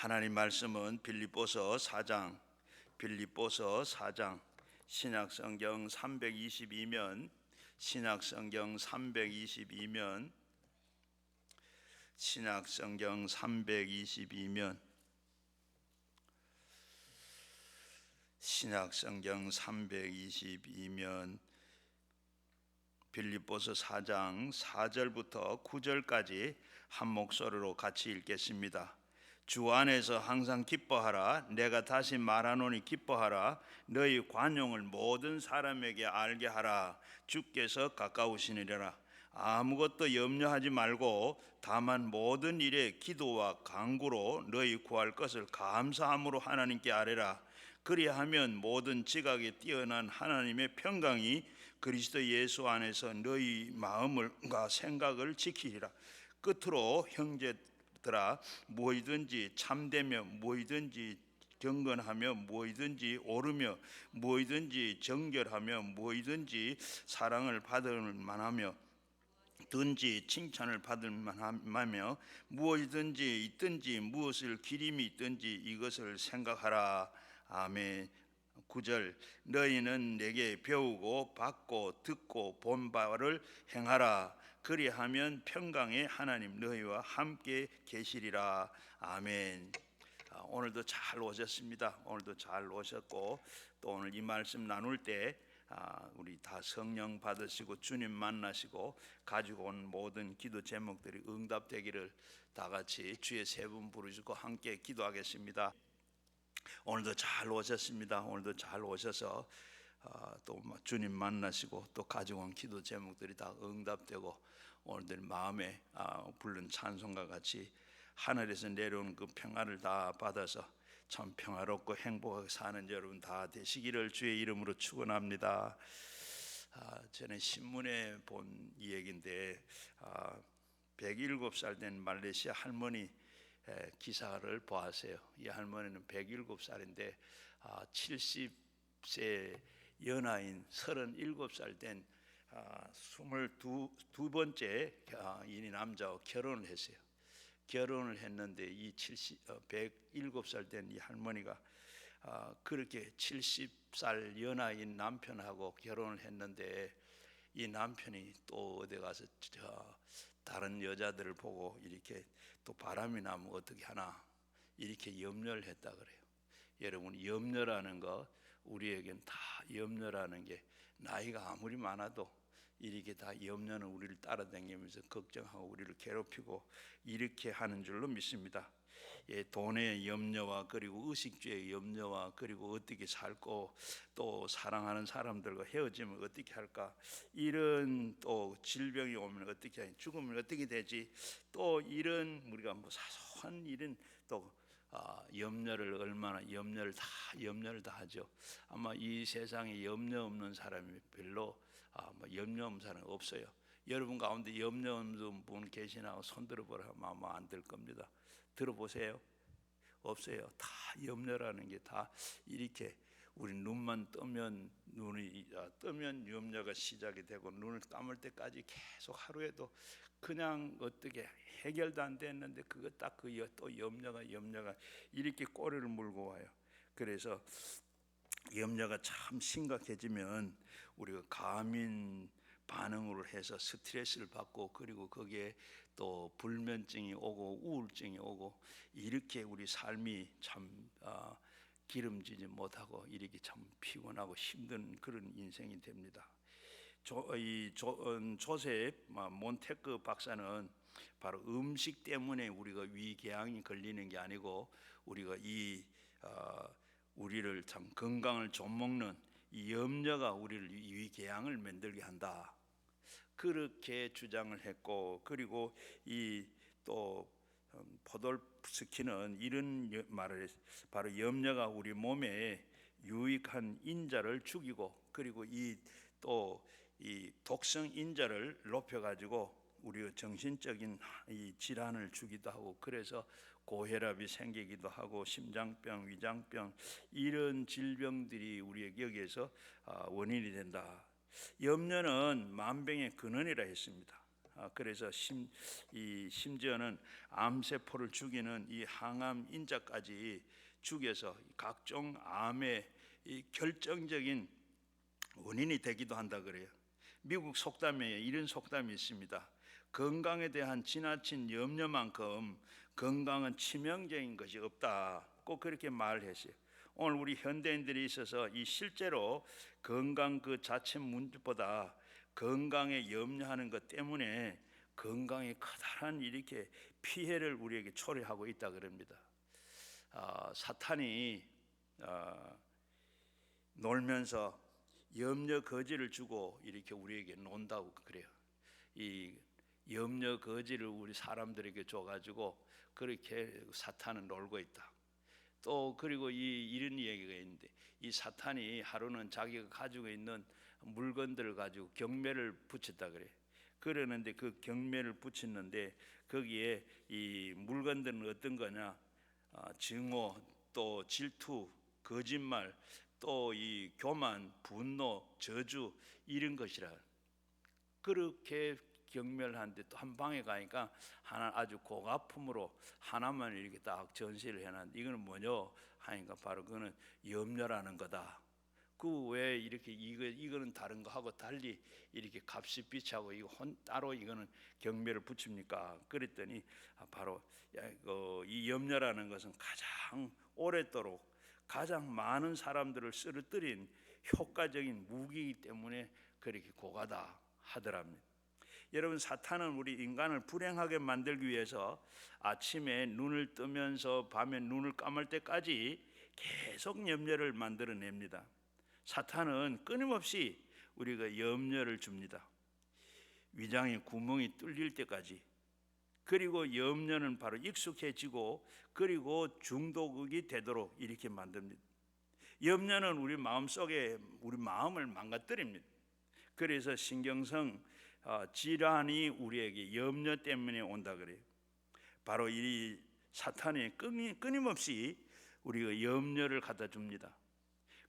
하나님 말씀은 빌립보서 4장 신약성경 322면 신약성경 322면 빌립보서 4장 4절부터 9절까지 한 목소리로 같이 읽겠습니다. 주 안에서 항상 기뻐하라. 내가 다시 말하노니 기뻐하라. 너희 관용을 모든 사람에게 알게 하라. 주께서 가까우시니라. 아무것도 염려하지 말고 다만 모든 일에 기도와 간구로 너희 구할 것을 감사함으로 하나님께 아뢰라. 그리하면 모든 지각에 뛰어난 하나님의 평강이 그리스도 예수 안에서 너희 마음과 생각을 지키리라. 끝으로 형제들아, 무엇이든지 참되며 무엇이든지 경건하며 무엇이든지 옳으며 무엇이든지 정결하며 무엇이든지 사랑을 받을 만하며 든지 칭찬을 받을 만하며 무엇이든지 있든지 무엇을 기림이 있든지 이것을 생각하라. 아멘. 9절 너희는 내게 배우고 받고 듣고 본 바를 행하라. 그리하면 평강의 하나님 너희와 함께 계시리라. 아멘. 오늘도 잘 오셨습니다. 오늘도 잘 오셨고 또 오늘 이 말씀 나눌 때 우리 다 성령 받으시고 주님 만나시고 가지고 온 모든 기도 제목들이 응답되기를 다 같이 주의 세 분 부르시고 함께 기도하겠습니다. 오늘도 잘 오셨습니다. 오늘도 잘 오셔서 또 주님 만나시고 또 가지고 온 기도 제목들이 다 응답되고 오늘들 마음에 부른 찬송과 같이 하늘에서 내려온 그 평안을 다 받아서 참 평화롭고 행복하게 사는 여러분 다 되시기를 주의 이름으로 축원합니다. 저는 신문에 본 이 얘기인데 107살 된 말레이시아 할머니 기사를 보았어요. 이 할머니는 107살인데 70세 연하인 37살 된 22번째 이 남자와 결혼을 했어요. 결혼을 했는데 이 107살 된 이 할머니가 그렇게 70살 연하인 남편하고 결혼을 했는데 이 남편이 또 어디 가서 다른 여자들을 보고 이렇게 또 바람이 나면 어떻게 하나 이렇게 염려를 했다 그래요. 여러분, 염려라는 거 우리에겐 다 염려라는 게 나이가 아무리 많아도 이렇게 다 염려는 우리를 따라다니면서 걱정하고 우리를 괴롭히고 이렇게 하는 줄로 믿습니다. 돈의 염려와 그리고 의식주의 염려와 그리고 어떻게 살고 또 사랑하는 사람들과 헤어지면 어떻게 할까, 이런 또 질병이 오면 어떻게 하지, 죽으면 어떻게 되지, 또 이런 우리가 뭐 사소한 일은 또 염려를 얼마나 염려를 다 하죠. 아마 이 세상에 염려 없는 사람이 별로 염려 없는 사람이 없어요. 여러분 가운데 염려 없는 분 계시나 손 들어보라 하면 아마 안 될 겁니다. 들어보세요. 없어요. 다 염려라는 게 다 이렇게 우리 눈만 뜨면 눈이 뜨면 염려가 시작이 되고 눈을 감을 때까지 계속 하루에도 그냥 어떻게 해결도 안 됐는데 그거 딱 또 염려가 이렇게 꼬리를 물고 와요. 그래서 염려가 참 심각해지면 우리가 과민 반응으로 해서 스트레스를 받고 그리고 거기에 또 불면증이 오고 우울증이 오고 이렇게 우리 삶이 참 기름지지 못하고 이렇게 참 피곤하고 힘든 그런 인생이 됩니다. 조셉 몬테크 박사는 바로 음식 때문에 우리가 위궤양이 걸리는 게 아니고 우리가 우리를 참 건강을 좀 먹는 이 염려가 우리를 위궤양을 만들게 한다, 그렇게 주장을 했고, 그리고 또 포돌스키는 이런 말을 했어요. 바로 염려가 우리 몸에 유익한 인자를 죽이고 그리고 또 이 독성 인자를 높여가지고 우리가 정신적인 이 질환을 주기도 하고, 그래서 고혈압이 생기기도 하고 심장병, 위장병 이런 질병들이 우리에게 여기에서 원인이 된다. 염려는 만병의 근원이라 했습니다. 그래서 심지어는 암세포를 죽이는 이 항암 인자까지 죽여서 각종 암의 이 결정적인 원인이 되기도 한다 그래요. 미국 속담에 이런 속담이 있습니다. 건강에 대한 지나친 염려만큼 건강은 치명적인 것이 없다. 꼭 그렇게 말했어요. 오늘 우리 현대인들이 있어서 이 실제로 건강 그 자체 문제보다 건강에 염려하는 것 때문에 건강에 커다란 이렇게 피해를 우리에게 초래하고 있다 그럽니다. 사탄이 놀면서 염려 거지를 주고 이렇게 우리에게 논다고 그래요. 이 염려 거지를 우리 사람들에게 줘가지고 그렇게 사탄은 놀고 있다. 또 그리고 이런 얘기가 있는데 이 사탄이 하루는 자기가 가지고 있는 물건들을 가지고 경매를 붙였다 그래. 그러는데 그 경매를 붙였는데 거기에 이 물건들은 어떤 거냐? 증오, 또 질투, 거짓말, 또 이 교만, 분노, 저주 이런 것이라. 그렇게 경매를 하는데 또 한 방에 가니까 하나 아주 고가품으로 하나만 이렇게 딱 전시를 해놨는데 이거는 뭐냐 하니까 바로 그거는 염려라는 거다. 그 왜 이렇게 이거는 다른 거 하고 달리 이렇게 값이 비싸고 이거 따로 이거는 경매를 붙입니까? 그랬더니 바로 이 염려라는 것은 가장 오랫도록 가장 많은 사람들을 쓰러뜨린 효과적인 무기이기 때문에 그렇게 고가다 하더랍니다. 여러분, 사탄은 우리 인간을 불행하게 만들기 위해서 아침에 눈을 뜨면서 밤에 눈을 감을 때까지 계속 염려를 만들어냅니다. 사탄은 끊임없이 우리가 염려를 줍니다. 위장의 구멍이 뚫릴 때까지. 그리고 염려는 바로 익숙해지고 그리고 중독이 되도록 이렇게 만듭니다. 염려는 우리 마음속에 우리 마음을 망가뜨립니다. 그래서 신경성 질환이 우리에게 염려 때문에 온다 그래요. 바로 이 사탄이 끊임없이 우리가 염려를 갖다 줍니다.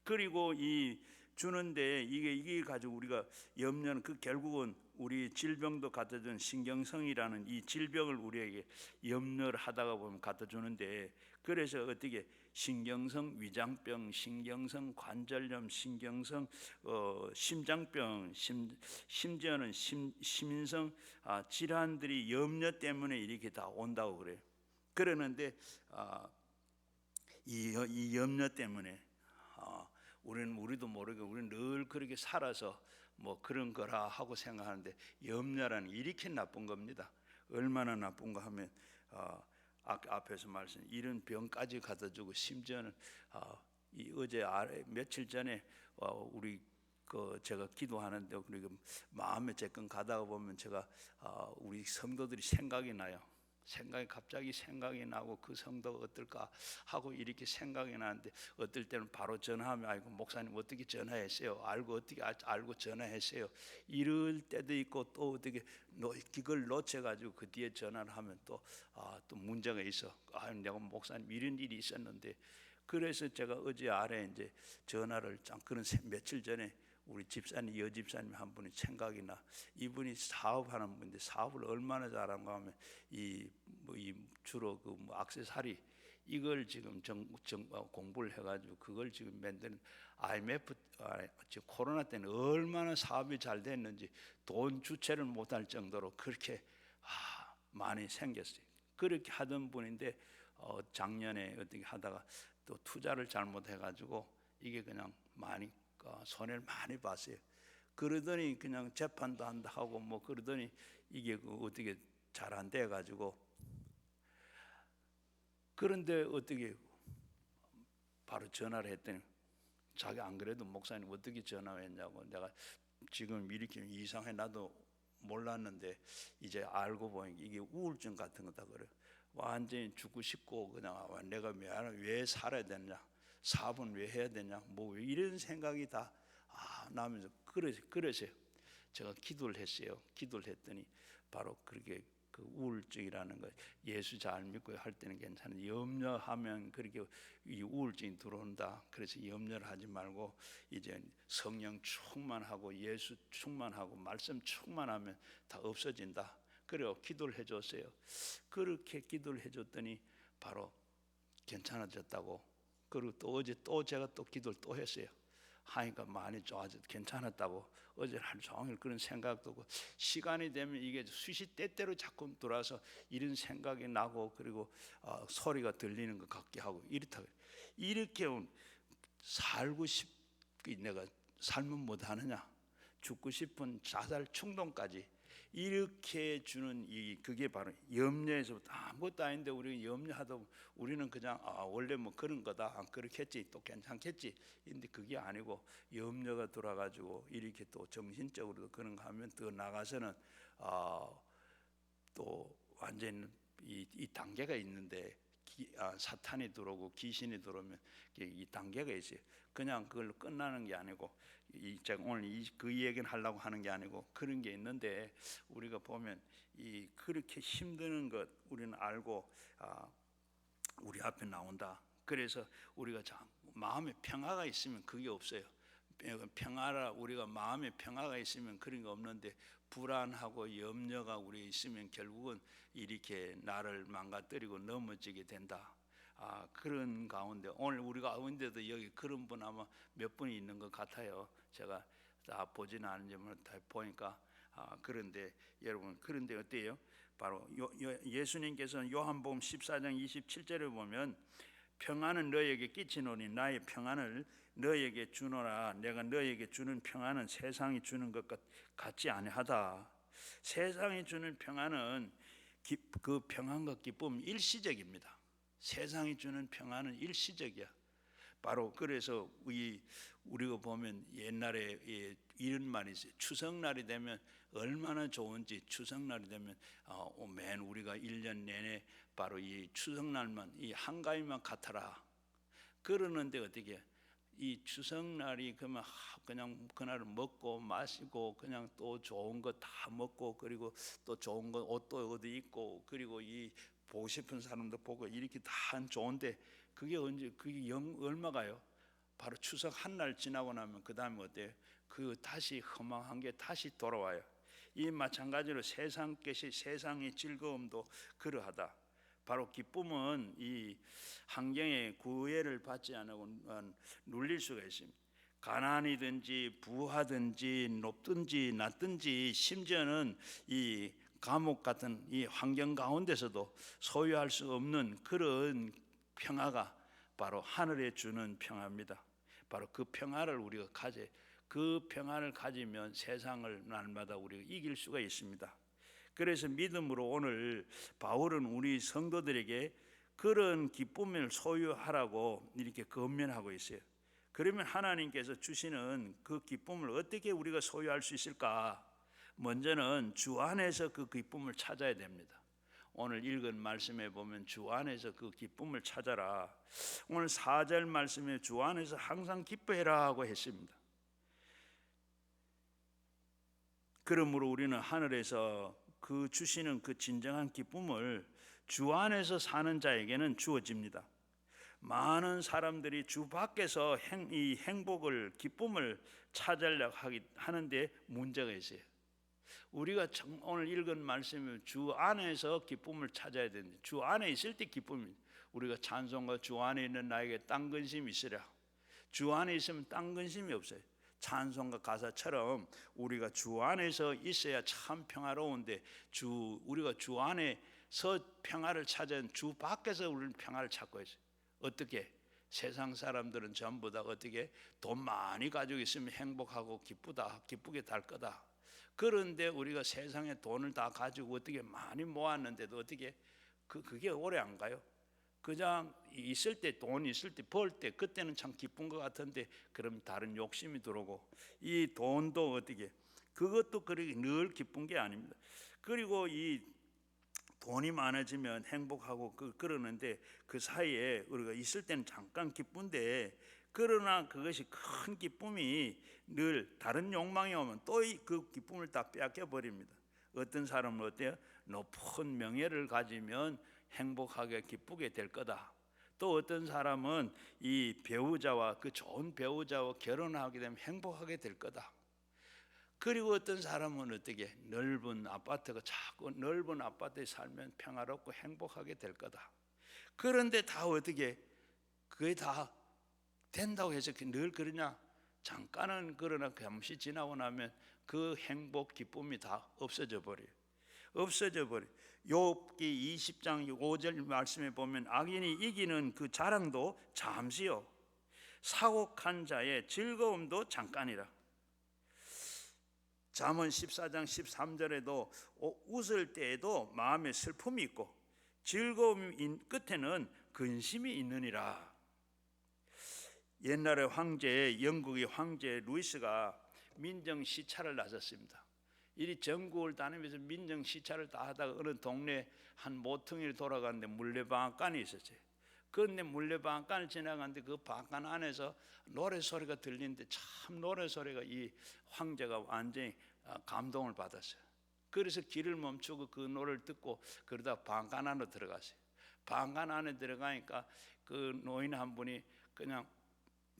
그리고 이 주는데 이게 가지고 우리가 염려는 그 결국은 우리 질병도 갖다 준 신경성이라는 이 질병을 우리에게 염려를 하다가 보면 갖다 주는데, 그래서 어떻게 신경성 위장병, 신경성 관절염, 신경성 심장병, 심지어는 심인성 질환들이 염려 때문에 이렇게 다 온다고 그래요. 그러는데 이 염려 때문에 우리도 모르게 우리는 늘 그렇게 살아서 뭐 그런 거라 하고 생각하는데, 염려라는 게 이렇게 나쁜 겁니다. 얼마나 나쁜가 하면 앞에서 말씀 이런 병까지 갖다 주고, 심지어는 어제 며칠 전에 우리 제가 기도하는데 그리고 마음에 쬐끔 가다가 보면 제가 우리 성도들이 생각이 나요. 갑자기 생각이 나고 그 성도가 어떨까 하고 이렇게 생각이 나는데, 어떨 때는 바로 전화하면 아이고 목사님 어떻게 전화했어요? 어떻게 알고 전화했어요? 이럴 때도 있고, 또 어떻게 그걸 놓쳐가지고 그 뒤에 전화를 하면 또 문제가 있어. 내가 목사님 이런 일이 있었는데. 그래서 제가 어제 이제 전화를 그런 며칠 전에 우리 집사님, 여집사님 한 분이 생각이 나. 이분이 사업하는 분인데 사업을 얼마나 잘하는가 하면 주로 액세서리 이걸 지금 공부를 해가지고 그걸 지금 만드는 IMF 지금 코로나 때는 얼마나 사업이 잘 됐는지 돈 주체를 못할 정도로 그렇게 많이 생겼어요. 그렇게 하던 분인데 작년에 어떻게 하다가 또 투자를 잘못해가지고 이게 그냥 많이 손해를 많이 봤어요. 그러더니 그냥 재판도 한다 하고 뭐 그러더니 이게 어떻게 잘 안 돼 가지고, 그런데 어떻게 바로 전화를 했더니 자기 안 그래도 목사님 어떻게 전화했냐고, 내가 지금 이렇게 이상해 나도 몰랐는데 이제 알고 보니 이게 우울증 같은 거다 그래. 완전히 죽고 싶고 그냥 내가 왜 살아야 되냐, 사업은 왜 해야 되냐, 뭐 이런 생각이 다 나면서 그래서 제가 기도를 했어요. 기도를 했더니 바로 그렇게 그 우울증이라는 거, 예수 잘 믿고 할 때는 괜찮은데 염려하면 그렇게 이 우울증이 들어온다. 그래서 염려를 하지 말고 이제 성령 충만하고 예수 충만하고 말씀 충만하면 다 없어진다. 그래요. 기도를 해줬어요. 그렇게 기도를 해줬더니 바로 괜찮아졌다고. 그리고 또 어제 또 제가 또 기도를 또 했어요. 하니까 많이 좋아져 괜찮았다고. 어제 하루 종일 그런 생각도 오고, 시간이 되면 이게 수시 때때로 자꾸 돌아서 이런 생각이 나고, 그리고 소리가 들리는 것 같게 하고 이렇게 살고 싶기, 내가 삶은 못하느냐, 죽고 싶은 자살 충동까지 이렇게 주는 그게 바로 염려에서부터. 아무것도 아닌데 우리가 염려하다 보면 우리는 그냥 원래 뭐 그런 거다, 그렇게 했지, 또 괜찮겠지. 근데 그게 아니고 염려가 들어가지고 이렇게 또 정신적으로도 그런 거 하면 더 나가서는 또 완전 이 단계가 있는데, 사탄이 들어오고 귀신이 들어오면 이 단계가 있어요. 그냥 그걸로 끝나는 게 아니고, 제가 오늘 그 얘기는 하려고 하는 게 아니고 그런 게 있는데, 우리가 보면 그렇게 힘드는 것 우리는 알고 우리 앞에 나온다. 그래서 우리가 마음에 평화가 있으면 그게 없어요. 평화라, 우리가 마음에 평화가 있으면 그런 거 없는데, 불안하고 염려가 우리에 있으면 결국은 이렇게 나를 망가뜨리고 넘어지게 된다. 그런 가운데 오늘 우리가 가운데도 여기 그런 분 아마 몇 분이 있는 것 같아요. 제가 다 보지는 않지만 다 보니까. 그런데 여러분, 그런데 어때요? 바로 예수님께서는 요한복음 14장 27절에 보면, 평안은 너에게 끼치노니 나의 평안을 너에게 주노라. 내가 너에게 주는 평안은 세상이 주는 것 같지 아니하다. 세상이 주는 평안은 그 평안과 기쁨은 일시적입니다. 세상이 주는 평안은 일시적이야. 바로 그래서 우리가 보면 옛날에 이런 말이 있어요. 추석날이 되면 얼마나 좋은지. 추석날이 되면 맨 우리가 1년 내내 바로 이 추석날만 이 한가위만 같아라 그러는데, 어떻게 이 추석날이 그냥 그날 먹고 마시고 그냥 또 좋은 거 다 먹고, 그리고 또 좋은 거 옷도 어디 입고, 그리고 이 보고 싶은 사람도 보고 이렇게 다 좋은데, 그게 언제, 그게 얼마가요? 바로 추석 한 날 지나고 나면 그 다음에 어때요? 그 다시 허망한 게 다시 돌아와요. 이 마찬가지로 세상의 즐거움도 그러하다. 바로 기쁨은 이 환경의 구애를 받지 않고 눌릴 수가 있습니다. 가난이든지 부하든지 높든지 낮든지, 심지어는 이 감옥 같은 이 환경 가운데서도 소유할 수 없는 그런 평화가 바로 하늘에 주는 평화입니다. 바로 그 평화를 우리가 그 평화를 가지면 세상을 날마다 우리가 이길 수가 있습니다. 그래서 믿음으로 오늘 바울은 우리 성도들에게 그런 기쁨을 소유하라고 이렇게 권면하고 있어요. 그러면 하나님께서 주시는 그 기쁨을 어떻게 우리가 소유할 수 있을까? 먼저는 주 안에서 그 기쁨을 찾아야 됩니다. 오늘 읽은 말씀에 보면 주 안에서 그 기쁨을 찾아라. 오늘 4절 말씀에 주 안에서 항상 기뻐해라 하고 했습니다. 그러므로 우리는 하늘에서 그 주시는 그 진정한 기쁨을 주 안에서 사는 자에게는 주어집니다. 많은 사람들이 주 밖에서 이 행복을, 기쁨을 찾으려고 하는데 문제가 있어요. 우리가 오늘 읽은 말씀은 주 안에서 기쁨을 찾아야 되는데, 주 안에 있을 때 기쁨이, 우리가 찬송가 주 안에 있는 나에게 딴 근심이 있으랴. 주 안에 있으면 딴 근심이 없어요. 찬송가 가사처럼 우리가 주 안에서 있어야 참 평화로운데, 우리가 주 안에서 평화를 찾은 주 밖에서 우리는 평화를 찾고 있어요. 어떻게? 세상 사람들은 전부 다 어떻게? 돈 많이 가지고 있으면 행복하고 기쁘게 살 거다. 그런데 우리가 세상에 돈을 다 가지고 어떻게 많이 모았는데도 어떻게 그게 오래 안 가요? 그냥 있을 때, 돈 있을 때, 벌 때, 그때는 참 기쁜 것 같은데, 그럼 다른 욕심이 들어오고, 이 돈도 어떻게, 그것도 그렇게 늘 기쁜 게 아닙니다. 그리고 이 돈이 많아지면 행복하고 그러는데, 그 사이에 우리가 있을 때는 잠깐 기쁜데, 그러나 그것이 큰 기쁨이 늘 다른 욕망이 오면 또 그 기쁨을 다 빼앗겨 버립니다. 어떤 사람은 어때요? 높은 명예를 가지면 행복하게 기쁘게 될 거다. 또 어떤 사람은 이 배우자와 그 좋은 배우자와 결혼하게 되면 행복하게 될 거다. 그리고 어떤 사람은 어떻게 넓은 아파트가 자꾸 넓은 아파트에 살면 평화롭고 행복하게 될 거다. 그런데 다 어떻게 그게 다 된다고 해서 늘 그러냐? 잠깐은 그러나 잠시 지나고 나면 그 행복 기쁨이 다 없어져 버려요. 없어져 버려. 욥기 20장 5절 말씀에 보면 악인이 이기는 그 자랑도 잠시요, 사곡한 자의 즐거움도 잠깐이라. 잠언 14장 13절에도 웃을 때에도 마음에 슬픔이 있고 즐거움 끝에는 근심이 있느니라. 옛날에 영국의 황제 루이스가 민정 시찰을 나섰습니다. 이리 전국을 다니면서 민정 시찰을 다 하다가 어느 동네 한 모퉁이를 돌아가는데 물레방앗간이 있었어요. 그런데 물레방앗간을 지나가는데 그 방앗간 안에서 노래 소리가 들리는데 참 노래 소리가 이 황제가 완전히 감동을 받았어요. 그래서 길을 멈추고 그 노래를 듣고 그러다 방앗간 안으로 들어갔어요. 방앗간 안에 들어가니까 그 노인 한 분이 그냥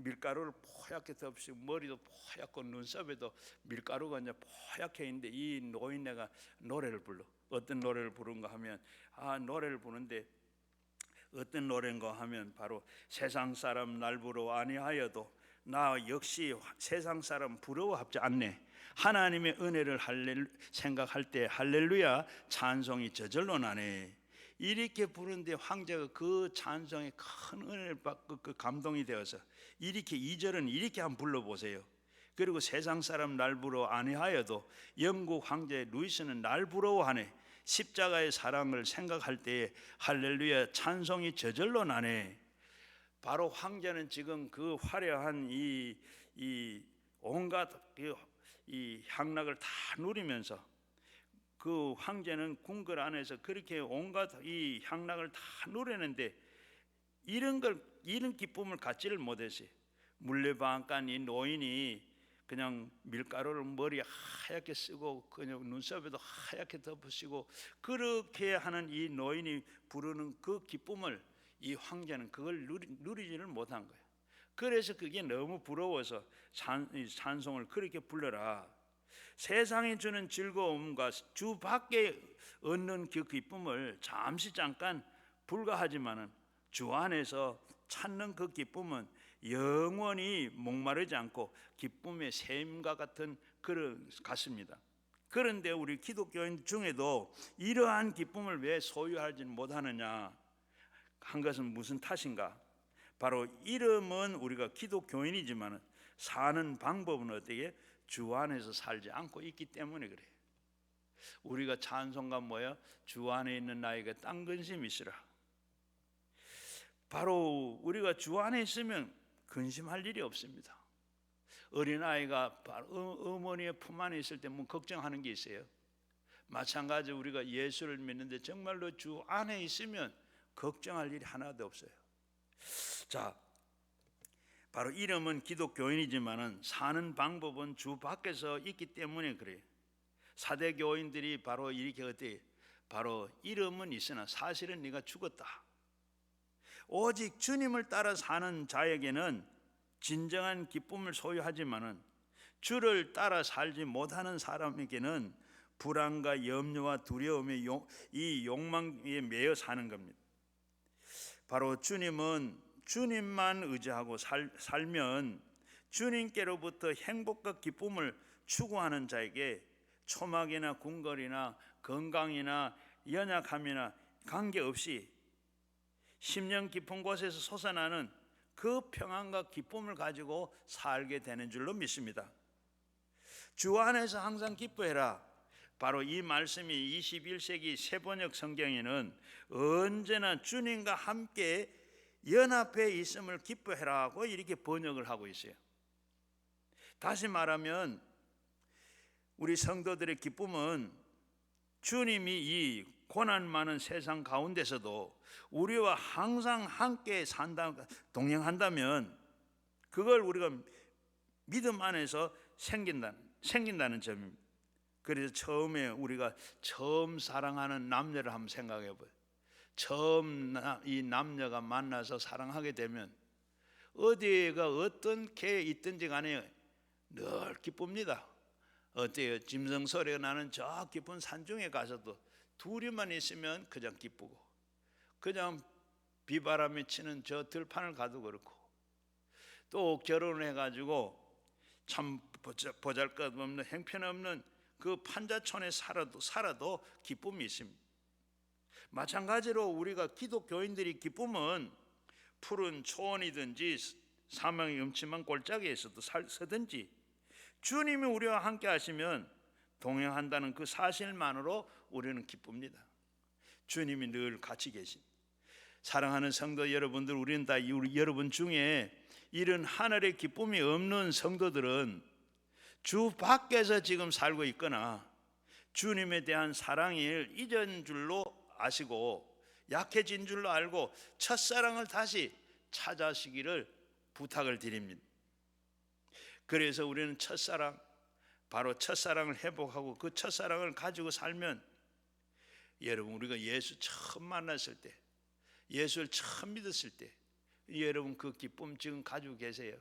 밀가루를 뽀얗게 덮으시고 머리도 뽀얗고 눈썹에도 밀가루가 이제 뽀얗게 있는데 이 노인네가 노래를 불러. 어떤 노래를 부른가 하면 노래를 부르는데 어떤 노래인가 하면 바로 세상 사람 날 부러워 아니하여도 나 역시 세상 사람 부러워하지 않네. 하나님의 은혜를 생각할 때 할렐루야 찬송이 저절로 나네. 이렇게 부르는데 황제가 그 찬송에 큰 은혜를 받고 그 감동이 되어서 이렇게 2절은 이렇게 한번 불러보세요. 그리고 세상 사람 날 부러워 아니하여도 영국 황제 루이스는 날 부러워하네. 십자가의 사랑을 생각할 때에 할렐루야 찬송이 저절로 나네. 바로 황제는 지금 그 화려한 이 온갖 이 향락을 다 누리면서 그 황제는 궁궐 안에서 그렇게 온갖 이 향락을 다 누리는데 이런 기쁨을 갖지를 못했어요. 물레방앗간 이 노인이 그냥 밀가루를 머리에 하얗게 쓰고 그냥 눈썹에도 하얗게 덮으시고 그렇게 하는 이 노인이 부르는 그 기쁨을 이 황제는 그걸 누리지를 못한 거예요. 그래서 그게 너무 부러워서 찬송을 그렇게 불러라. 세상이 주는 즐거움과 주 밖에 얻는 그 기쁨을 잠깐 불가하지만은 주 안에서 찾는 그 기쁨은 영원히 목마르지 않고 기쁨의 샘과 같은 그런 같습니다. 그런데 우리 기독교인 중에도 이러한 기쁨을 왜 소유하지 못하느냐 한 것은 무슨 탓인가? 바로 이름은 우리가 기독교인이지만 사는 방법은 어떻게? 주 안에서 살지 않고 있기 때문에 그래요. 우리가 찬송가 뭐야? 주 안에 있는 나에게 딴 근심 있으라. 바로 우리가 주 안에 있으면 근심할 일이 없습니다. 어린아이가 어머니의 품 안에 있을 때 뭐 걱정하는 게 있어요? 마찬가지로 우리가 예수를 믿는데 정말로 주 안에 있으면 걱정할 일이 하나도 없어요. 자, 바로 이름은 기독교인이지만은 사는 방법은 주 밖에서 있기 때문에 그래요. 사대 교인들이 바로 이렇게 어때? 바로 이름은 있으나 사실은 네가 죽었다. 오직 주님을 따라 사는 자에게는 진정한 기쁨을 소유하지만은 주를 따라 살지 못하는 사람에게는 불안과 염려와 두려움의 이 욕망에 매여 사는 겁니다. 바로 주님만 의지하고 살면 주님께로부터 행복과 기쁨을 추구하는 자에게 초막이나 궁궐이나 건강이나 연약함이나 관계없이 심령 깊은 곳에서 솟아나는 그 평안과 기쁨을 가지고 살게 되는 줄로 믿습니다. 주 안에서 항상 기뻐해라. 바로 이 말씀이 21세기 새번역 성경에는 언제나 주님과 함께 연합해 있음을 기뻐해라고 이렇게 번역을 하고 있어요. 다시 말하면 우리 성도들의 기쁨은 주님이 이 고난 많은 세상 가운데서도 우리와 항상 함께 동행한다면 그걸 우리가 믿음 안에서 생긴다는 점입니다. 그래서 처음에 우리가 처음 사랑하는 남녀를 한번 생각해 봐요. 처음 이 남녀가 만나서 사랑하게 되면 어디가 어떤 게 있든지 간에 늘 기쁩니다. 어때요? 짐승 소리가 나는 저 깊은 산중에 가서도 둘이만 있으면 그냥 기쁘고, 그냥 비바람이 치는 저 들판을 가도 그렇고, 또 결혼을 해가지고 참 보잘것없는 형편없는 그 판자촌에 살아도 기쁨이 있습니다. 마찬가지로 우리가 기독교인들이 기쁨은 푸른 초원이든지 사망의 음침한 골짜기에서도 서든지 주님이 우리와 함께 하시면 동행한다는 그 사실만으로 우리는 기쁩니다. 주님이 늘 같이 계십니다. 사랑하는 성도 여러분들, 우리는 다 여러분 중에 이런 하늘의 기쁨이 없는 성도들은 주 밖에서 지금 살고 있거나 주님에 대한 사랑을 잊은 줄로 아시고 약해진 줄로 알고 첫사랑을 다시 찾아시기를 부탁을 드립니다. 그래서 우리는 바로 첫사랑을 회복하고 그 첫사랑을 가지고 살면, 여러분 우리가 예수 처음 만났을 때, 예수를 처음 믿었을 때 여러분 그 기쁨 지금 가지고 계세요?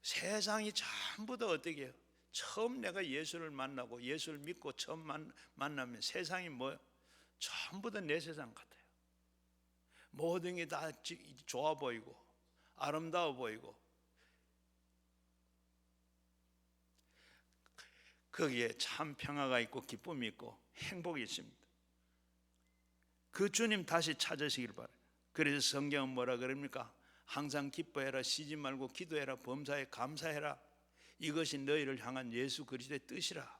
세상이 전부 다 어떻게 해요? 처음 내가 예수를 만나고 예수를 믿고 처음 만나면 세상이 뭐예요? 전부 다 내 세상 같아요. 모든 게 다 좋아 보이고 아름다워 보이고, 거기에 참 평화가 있고 기쁨이 있고 행복이 있습니다. 그 주님 다시 찾으시길 바라요. 그래서 성경은 뭐라 그럽니까? 항상 기뻐해라, 쉬지 말고 기도해라, 범사에 감사해라. 이것이 너희를 향한 예수 그리스도의 뜻이라.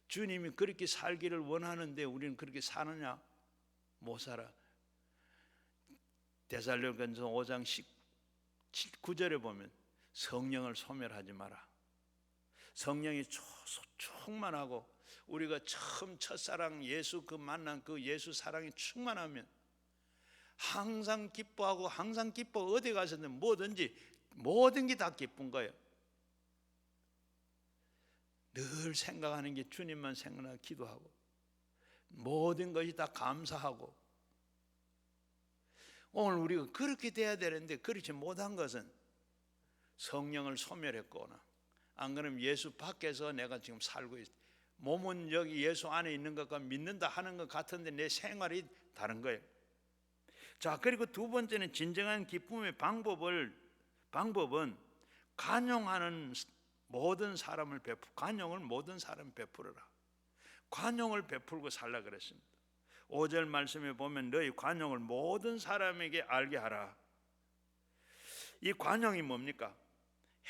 주님이 그렇게 살기를 원하는데 우리는 그렇게 사느냐? 못 살아. 데살로니가서 5장 19절에 보면 성령을 소멸하지 마라. 성령이 충만하고 우리가 처음 첫사랑 예수 만난 그 예수 사랑이 충만하면 항상 기뻐하고, 항상 기뻐. 어디 가서든 뭐든지 모든 게 다 기쁜 거예요. 늘 생각하는 게 주님만 생각하고 기도하고 모든 것이 다 감사하고. 오늘 우리가 그렇게 돼야 되는데 그렇지 못한 것은 성령을 소멸했거나, 안 그러면 예수 밖에서 내가 지금 살고 있어. 몸은 여기 예수 안에 있는 것과 믿는다 하는 것 같은데 내 생활이 다른 거예요. 자, 그리고 두 번째는 진정한 기쁨의 방법은 관용을 모든 사람을 베풀어라. 관용을 베풀고 살라 그랬습니다. 5절 말씀에 보면 너희 관용을 모든 사람에게 알게 하라. 이 관용이 뭡니까?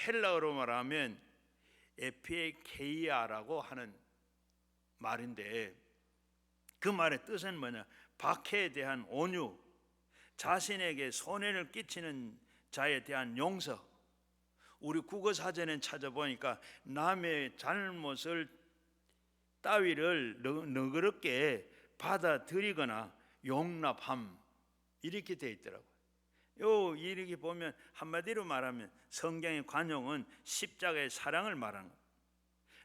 헬라어로 말하면 에피케이아라고 하는 말인데, 그 말의 뜻은 뭐냐? 박해에 대한 온유, 자신에게 손해를 끼치는 자에 대한 용서. 우리 국어사전에 찾아보니까 남의 잘못을 따위를 너그럽게 받아들이거나 용납함, 이렇게 되어 있더라고요. 이렇게 보면 한마디로 말하면 성경의 관용은 십자가의 사랑을 말하는 거예요.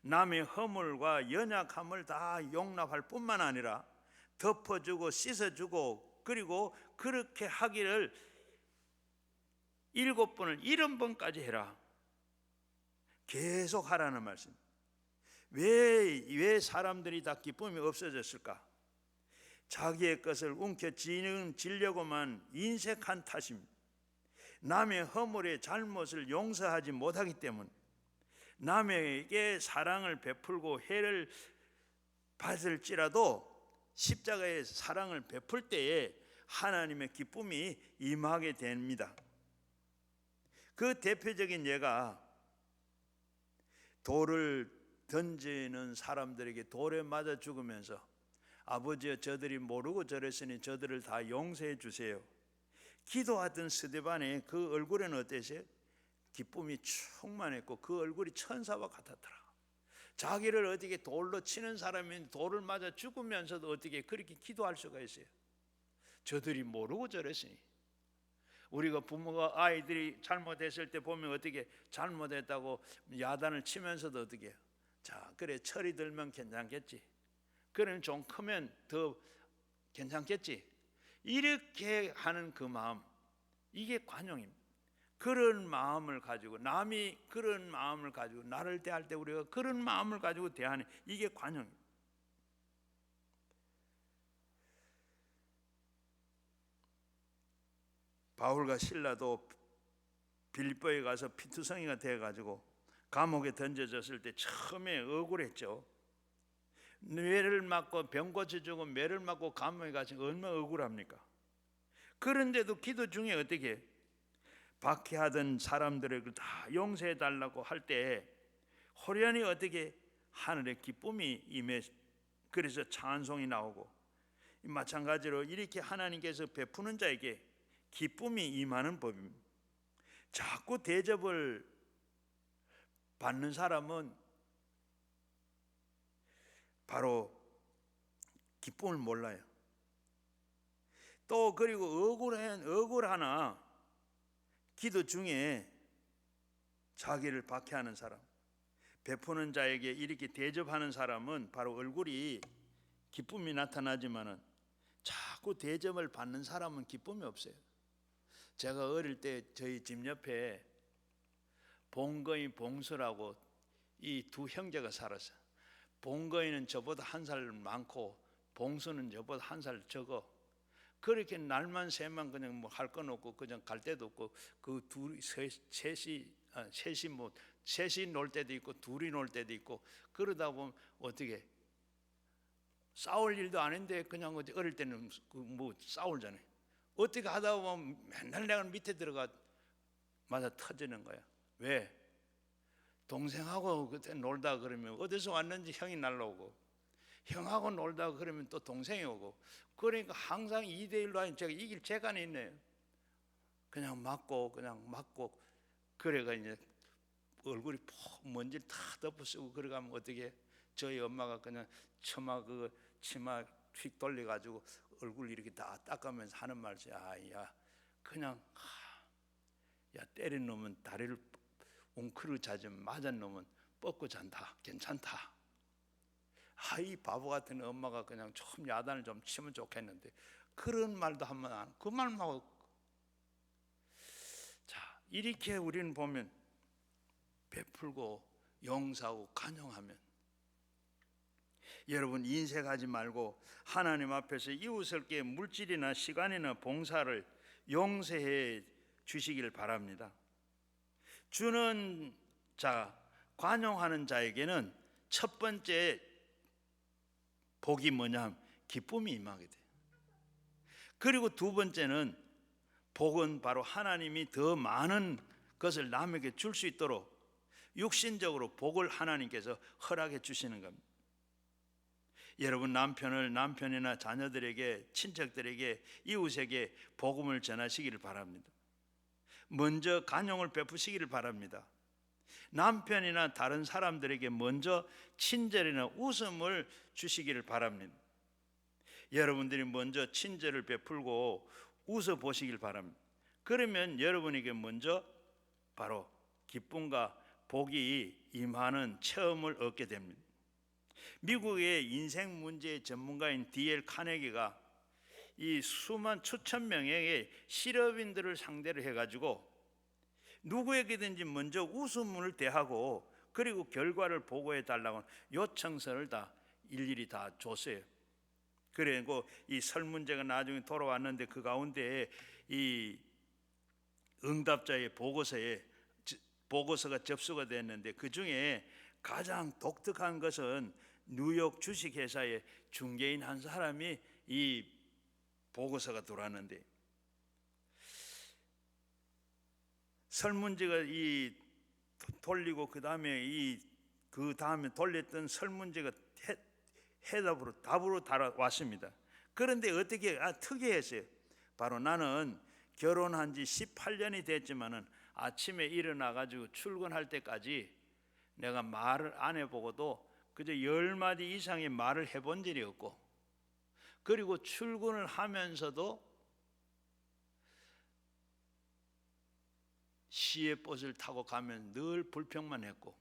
남의 허물과 연약함을 다 용납할 뿐만 아니라 덮어주고 씻어주고, 그리고 그렇게 하기를 7번을 70번까지 해라. 계속 하라는 말씀. 왜 사람들이 다 기쁨이 없어졌을까? 자기의 것을 움켜쥐려고만 인색한 탓입니다. 남의 허물의 잘못을 용서하지 못하기 때문, 남에게 사랑을 베풀고 해를 받을지라도 십자가의 사랑을 베풀 때에 하나님의 기쁨이 임하게 됩니다. 그 대표적인 예가 돌을 던지는 사람들에게 돌에 맞아 죽으면서 아버지여 저들이 모르고 저랬으니 저들을 다 용서해 주세요. 기도하던 스데반의 그 얼굴에는 어땠어요? 기쁨이 충만했고 그 얼굴이 천사와 같았더라. 자기를 어떻게 돌로 치는 사람이 돌을 맞아 죽으면서도 어떻게 그렇게 기도할 수가 있어요? 저들이 모르고 저랬으니. 우리가 부모가 아이들이 잘못했을 때 보면 어떻게 잘못했다고 야단을 치면서도 어떻게 해요? 자, 그래 철이 들면 괜찮겠지, 그러면 좀 크면 더 괜찮겠지, 이렇게 하는 그 마음, 이게 관용입니다. 그런 마음을 가지고, 남이 그런 마음을 가지고 나를 대할 때 우리가 그런 마음을 가지고 대하는, 이게 관용입니다. 바울과 실라도 빌립보에 가서 피투성이가 돼가지고 감옥에 던져졌을 때 처음에 억울했죠. 뇌를 맞고 병 고쳐주고 매를 맞고 감옥에 가서 얼마나 억울합니까? 그런데도 기도 중에 어떻게 박해하던 사람들을 다 용서해 달라고 할 때 호련히 어떻게 하늘의 기쁨이 임해, 그래서 찬송이 나오고, 마찬가지로 이렇게 하나님께서 베푸는 자에게 기쁨이 임하는 법입니다. 자꾸 대접을 받는 사람은 바로 기쁨을 몰라요. 또 그리고 억울하나 기도 중에 자기를 박해하는 사람, 베푸는 자에게 이렇게 대접하는 사람은 바로 얼굴이 기쁨이 나타나지만은 자꾸 대접을 받는 사람은 기쁨이 없어요. 제가 어릴 때 저희 집 옆에 봉거인 봉수라고 이 두 형제가 살았어요. 봉거인은 저보다 한 살 많고 봉수는 저보다 한 살 적어. 그렇게 날만 새만 그냥 뭐 할 건 없고 그냥 갈 데도 없고, 그 둘이 셋이 놀 때도 있고 둘이 놀 때도 있고, 그러다 보면 어떻게 싸울 일도 아닌데 그냥 어릴 때는 뭐 싸울잖아요. 어떻게 하다 보면 맨날 내가 밑에 들어가 맞아 터지는 거야. 왜? 동생하고 그때 놀다 그러면 어디서 왔는지 형이 날라오고, 형하고 놀다 그러면 또 동생이 오고, 그러니까 항상 2대1로 하니 제가 이길 재간이 있네요. 그냥 맞고 그래가 이제 얼굴이 푹 먼지를 다 덮어쓰고 그러가면 어떻게, 저희 엄마가 그냥 치마 휙 돌려가지고 얼굴 이렇게 다 닦으면서 하는 말이지. 야 그냥 야 때린 놈은 다리를 웅크르 자좀 맞은 놈은 뻗고 잔다. 괜찮다. 이 바보 같은 엄마가 그냥 좀 야단을 좀 치면 좋겠는데 그런 말도 한번 안, 그 말만 하고. 자, 이렇게 우리는 보면 베풀고 용서하고 간용하면, 여러분 인색하지 말고 하나님 앞에서 이웃에게 물질이나 시간이나 봉사를 용서해 주시길 바랍니다. 주는 자, 관용하는 자에게는 첫 번째 복이 뭐냐면 기쁨이 임하게 돼요. 그리고 두 번째는 복은 바로 하나님이 더 많은 것을 남에게 줄 수 있도록 육신적으로 복을 하나님께서 허락해 주시는 겁니다. 여러분 남편이나 자녀들에게, 친척들에게, 이웃에게 복음을 전하시기를 바랍니다. 먼저 간용을 베푸시기를 바랍니다. 남편이나 다른 사람들에게 먼저 친절이나 웃음을 주시기를 바랍니다. 여러분들이 먼저 친절을 베풀고 웃어 보시길 바랍니다. 그러면 여러분에게 먼저 바로 기쁨과 복이 임하는 체험을 얻게 됩니다. 미국의 인생 문제의 전문가인 D.L. 카네기가 이 수만 수천 명의 실업인들을 상대로 해가지고 누구에게든지 먼저 웃음을 대하고 그리고 결과를 보고해 달라고 요청서를 다 일일이 다 줬어요. 그리고 이 설문제가 나중에 돌아왔는데 그 가운데 이 응답자의 보고서가 접수가 됐는데, 그 중에 가장 독특한 것은 뉴욕 주식회사의 중개인 한 사람이 이 보고서가 들어왔는데, 설문지가 이 돌리고 그 다음에 돌렸던 설문지가 답으로 달아왔습니다. 그런데 어떻게 특이했어요. 바로 나는 결혼한 지 18년이 됐지만은 아침에 일어나 가지고 출근할 때까지 내가 말을 안 해보고도 그저 10마디 이상의 말을 해본 적이 없고, 그리고 출근을 하면서도 시외버스를 타고 가면 늘 불평만 했고,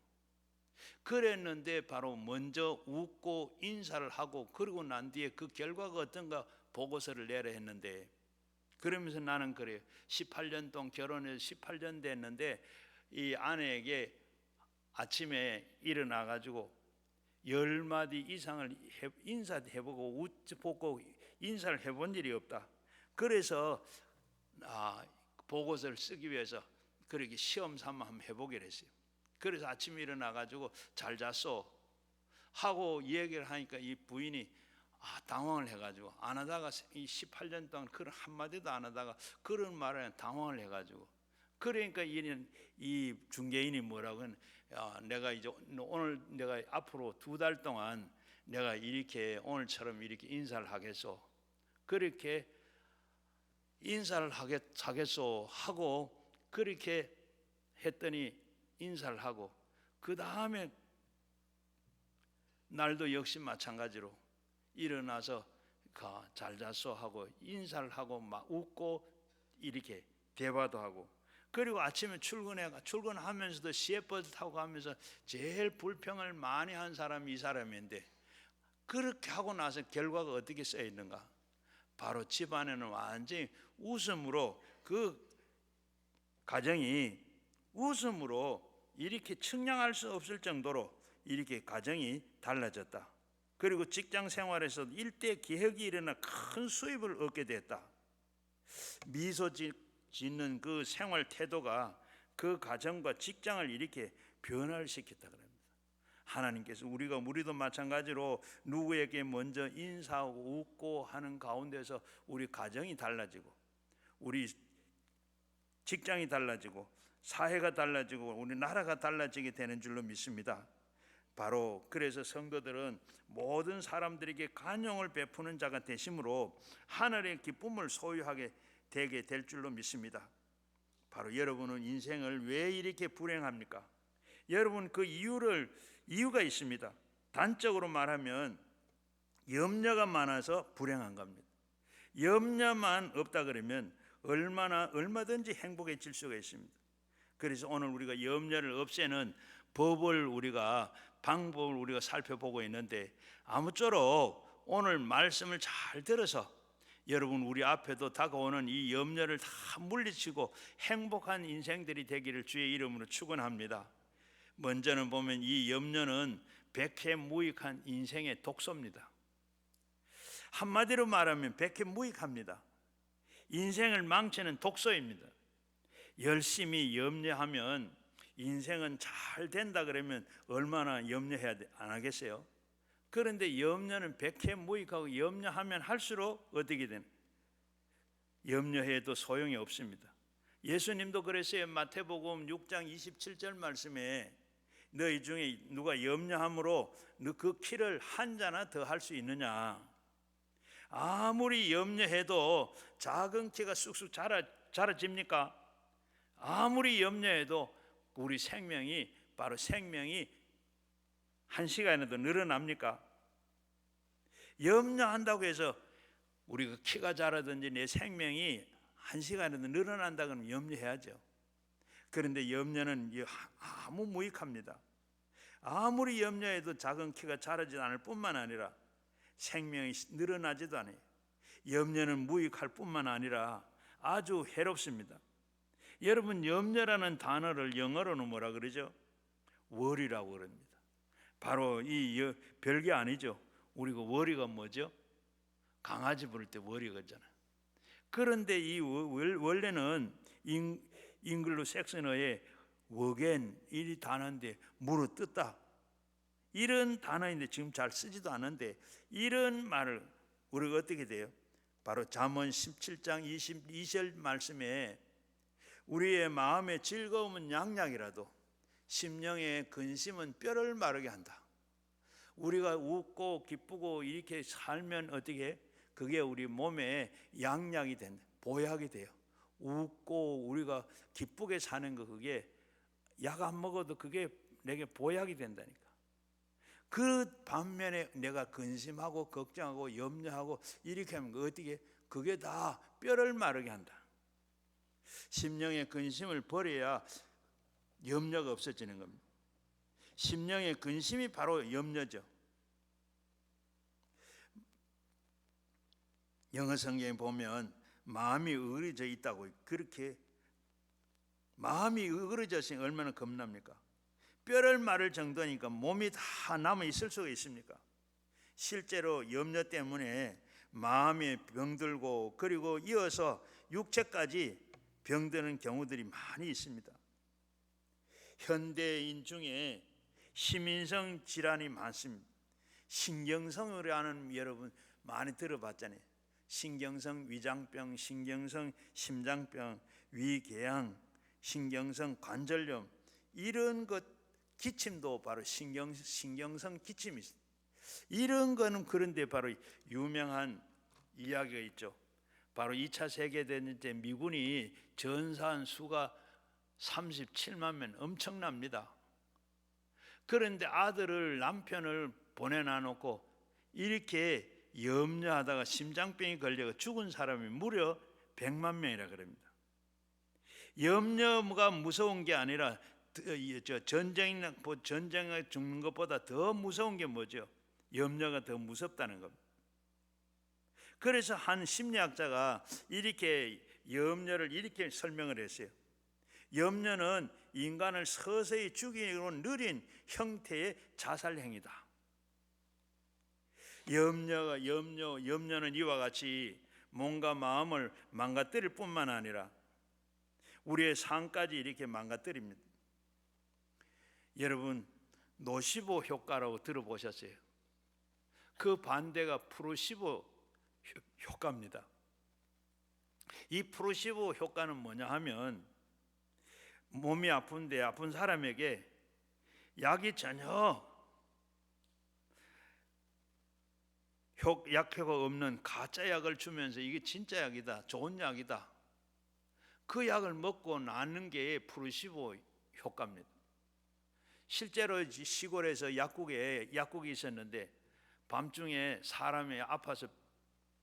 그랬는데 바로 먼저 웃고 인사를 하고 그러고 난 뒤에 그 결과가 어떤가 보고서를 내라 했는데, 그러면서 나는 그래요. 18년 동안 결혼해서 18년 됐는데 이 아내에게 아침에 일어나 가지고 10마디 이상을 인사해보고 웃보고 인사를 해본 일이 없다. 그래서 보고서를 쓰기 위해서 그렇게 시험 삼아 한번 해보기로 했어요. 그래서 아침에 일어나 가지고 잘 잤어 하고 얘기를 하니까 이 부인이 당황을 해가지고 안 하다가 이 18년 동안 그런 한마디도 안 하다가 그런 말에 당황을 해가지고 그러니까 이 중개인이 뭐라고 하는 내가 이제 오늘 내가 앞으로 2달 동안 내가 이렇게 오늘처럼 이렇게 인사를 하겠소. 그렇게 인사를 하겠소 하고 그렇게 했더니 인사를 하고 그 다음에 날도 역시 마찬가지로 일어나서 잘 잤어 하고 인사를 하고 막 웃고 이렇게 대화도 하고 그리고 아침에 출근하면서도 시외버스 타고 가면서 제일 불평을 많이 한 사람이 이 사람인데 그렇게 하고 나서 결과가 어떻게 써 있는가? 바로 집안에는 완전히 웃음으로 그 가정이 웃음으로 이렇게 측량할 수 없을 정도로 이렇게 가정이 달라졌다. 그리고 직장 생활에서 일대 기획이 일어나 큰 수입을 얻게 됐다. 미소 짓는 그 생활 태도가 그 가정과 직장을 이렇게 변화를 시켰다 그럽니다. 하나님께서 우리도 마찬가지로 누구에게 먼저 인사하고 웃고 하는 가운데서 우리 가정이 달라지고 우리 직장이 달라지고 사회가 달라지고 우리 나라가 달라지게 되는 줄로 믿습니다. 바로 그래서 성도들은 모든 사람들에게 관용을 베푸는 자가 되심으로 하늘의 기쁨을 소유하게 되게 될 줄로 믿습니다. 바로 여러분은 인생을 왜 이렇게 불행합니까? 여러분 그 이유가 있습니다. 단적으로 말하면 염려가 많아서 불행한 겁니다. 염려만 없다 그러면 얼마든지 행복해질 수가 있습니다. 그래서 오늘 우리가 염려를 없애는 방법을 우리가 살펴보고 있는데 아무쪼록 오늘 말씀을 잘 들어서 여러분 우리 앞에도 다가오는 이 염려를 다 물리치고 행복한 인생들이 되기를 주의 이름으로 축원합니다. 먼저는 보면 이 염려는 백해무익한 인생의 독소입니다. 한마디로 말하면 백해무익합니다. 인생을 망치는 독소입니다. 열심히 염려하면 인생은 잘 된다 그러면 얼마나 염려해야 안 하겠어요? 그런데 염려는 백해무익하고 염려하면 할수록 어떻게 되는? 염려해도 소용이 없습니다. 예수님도 그랬어요. 마태복음 6장 27절 말씀에 너희 중에 누가 염려함으로 너 그 키를 한 자나 더 할 수 있느냐? 아무리 염려해도 작은 키가 쑥쑥 자라집니까? 아무리 염려해도 우리 생명이 한 시간에도 늘어납니까? 염려한다고 해서 우리가 키가 자라든지 내 생명이 한 시간에도 늘어난다 그러면 염려해야죠. 그런데 염려는 아무 무익합니다. 아무리 염려해도 작은 키가 자라지 않을 뿐만 아니라 생명이 늘어나지도 않아요. 염려는 무익할 뿐만 아니라 아주 해롭습니다. 여러분 염려라는 단어를 영어로는 뭐라 그러죠? worry라고 그럽니다. 바로 이 별게 아니죠. 우리가 worry가 뭐죠? 강아지 부를 때 worry가잖아요. 그런데 이 원래는 잉글로 색슨어의 워겐 이 단어인데 물어뜯다 이런 단어인데 지금 잘 쓰지도 않는데 이런 말을 우리가 어떻게 돼요? 바로 잠언 17장 22절 말씀에 우리의 마음의 즐거움은 양약이라도 심령의 근심은 뼈를 마르게 한다. 우리가 웃고 기쁘고 이렇게 살면 어떻게 그게 우리 몸에 양약이 된다. 보약이 돼요. 웃고 우리가 기쁘게 사는 거 그게 약 안 먹어도 그게 내게 보약이 된다니까. 그 반면에 내가 근심하고 걱정하고 염려하고 이렇게 하면 어떻게 그게 다 뼈를 마르게 한다. 심령의 근심을 버려야 염려가 없어지는 겁니다. 심령의 근심이 바로 염려죠. 영어 성경에 보면 마음이 어그러져 있다고. 그렇게 마음이 어그러졌으니 얼마나 겁납니까? 뼈를 마를 정도니까 몸이 다 남아 있을 수가 있습니까? 실제로 염려 때문에 마음에 병들고 그리고 이어서 육체까지 병드는 경우들이 많이 있습니다. 현대인 중에 희민성 질환이 많습니다. 신경성이라는 여러분 많이 들어봤잖아요. 신경성 위장병, 신경성 심장병, 위궤양, 신경성 관절염, 이런 것 기침도 바로 신경성 기침이 있습니다. 이런 거는 그런데 바로 유명한 이야기가 있죠. 바로 2차 세계대전 때 미군이 전사한 수가 37만 명, 엄청납니다. 그런데 아들을, 남편을 보내놔놓고 이렇게 염려하다가 심장병이 걸려 죽은 사람이 무려 100만 명이라 그럽니다. 염려가 무서운 게 아니라 전쟁에 죽는 것보다 더 무서운 게 뭐죠? 염려가 더 무섭다는 겁니다. 그래서 한 심리학자가 이렇게 염려를 이렇게 설명을 했어요. 염려는 인간을 서서히 죽이는 느린 형태의 자살 행위다. 염려는 이와 같이 몸과 마음을 망가뜨릴 뿐만 아니라 우리의 삶까지 이렇게 망가뜨립니다. 여러분, 노시보 효과라고 들어보셨어요? 그 반대가 플라시보 효과입니다. 이 플라시보 효과는 뭐냐 하면 몸이 아픈데 아픈 사람에게 약이 전혀 약효가 없는 가짜 약을 주면서 이게 진짜 약이다, 좋은 약이다, 그 약을 먹고 낫는 게 플라시보 효과입니다. 실제로 시골에서 약국이 있었는데 밤중에 사람이 아파서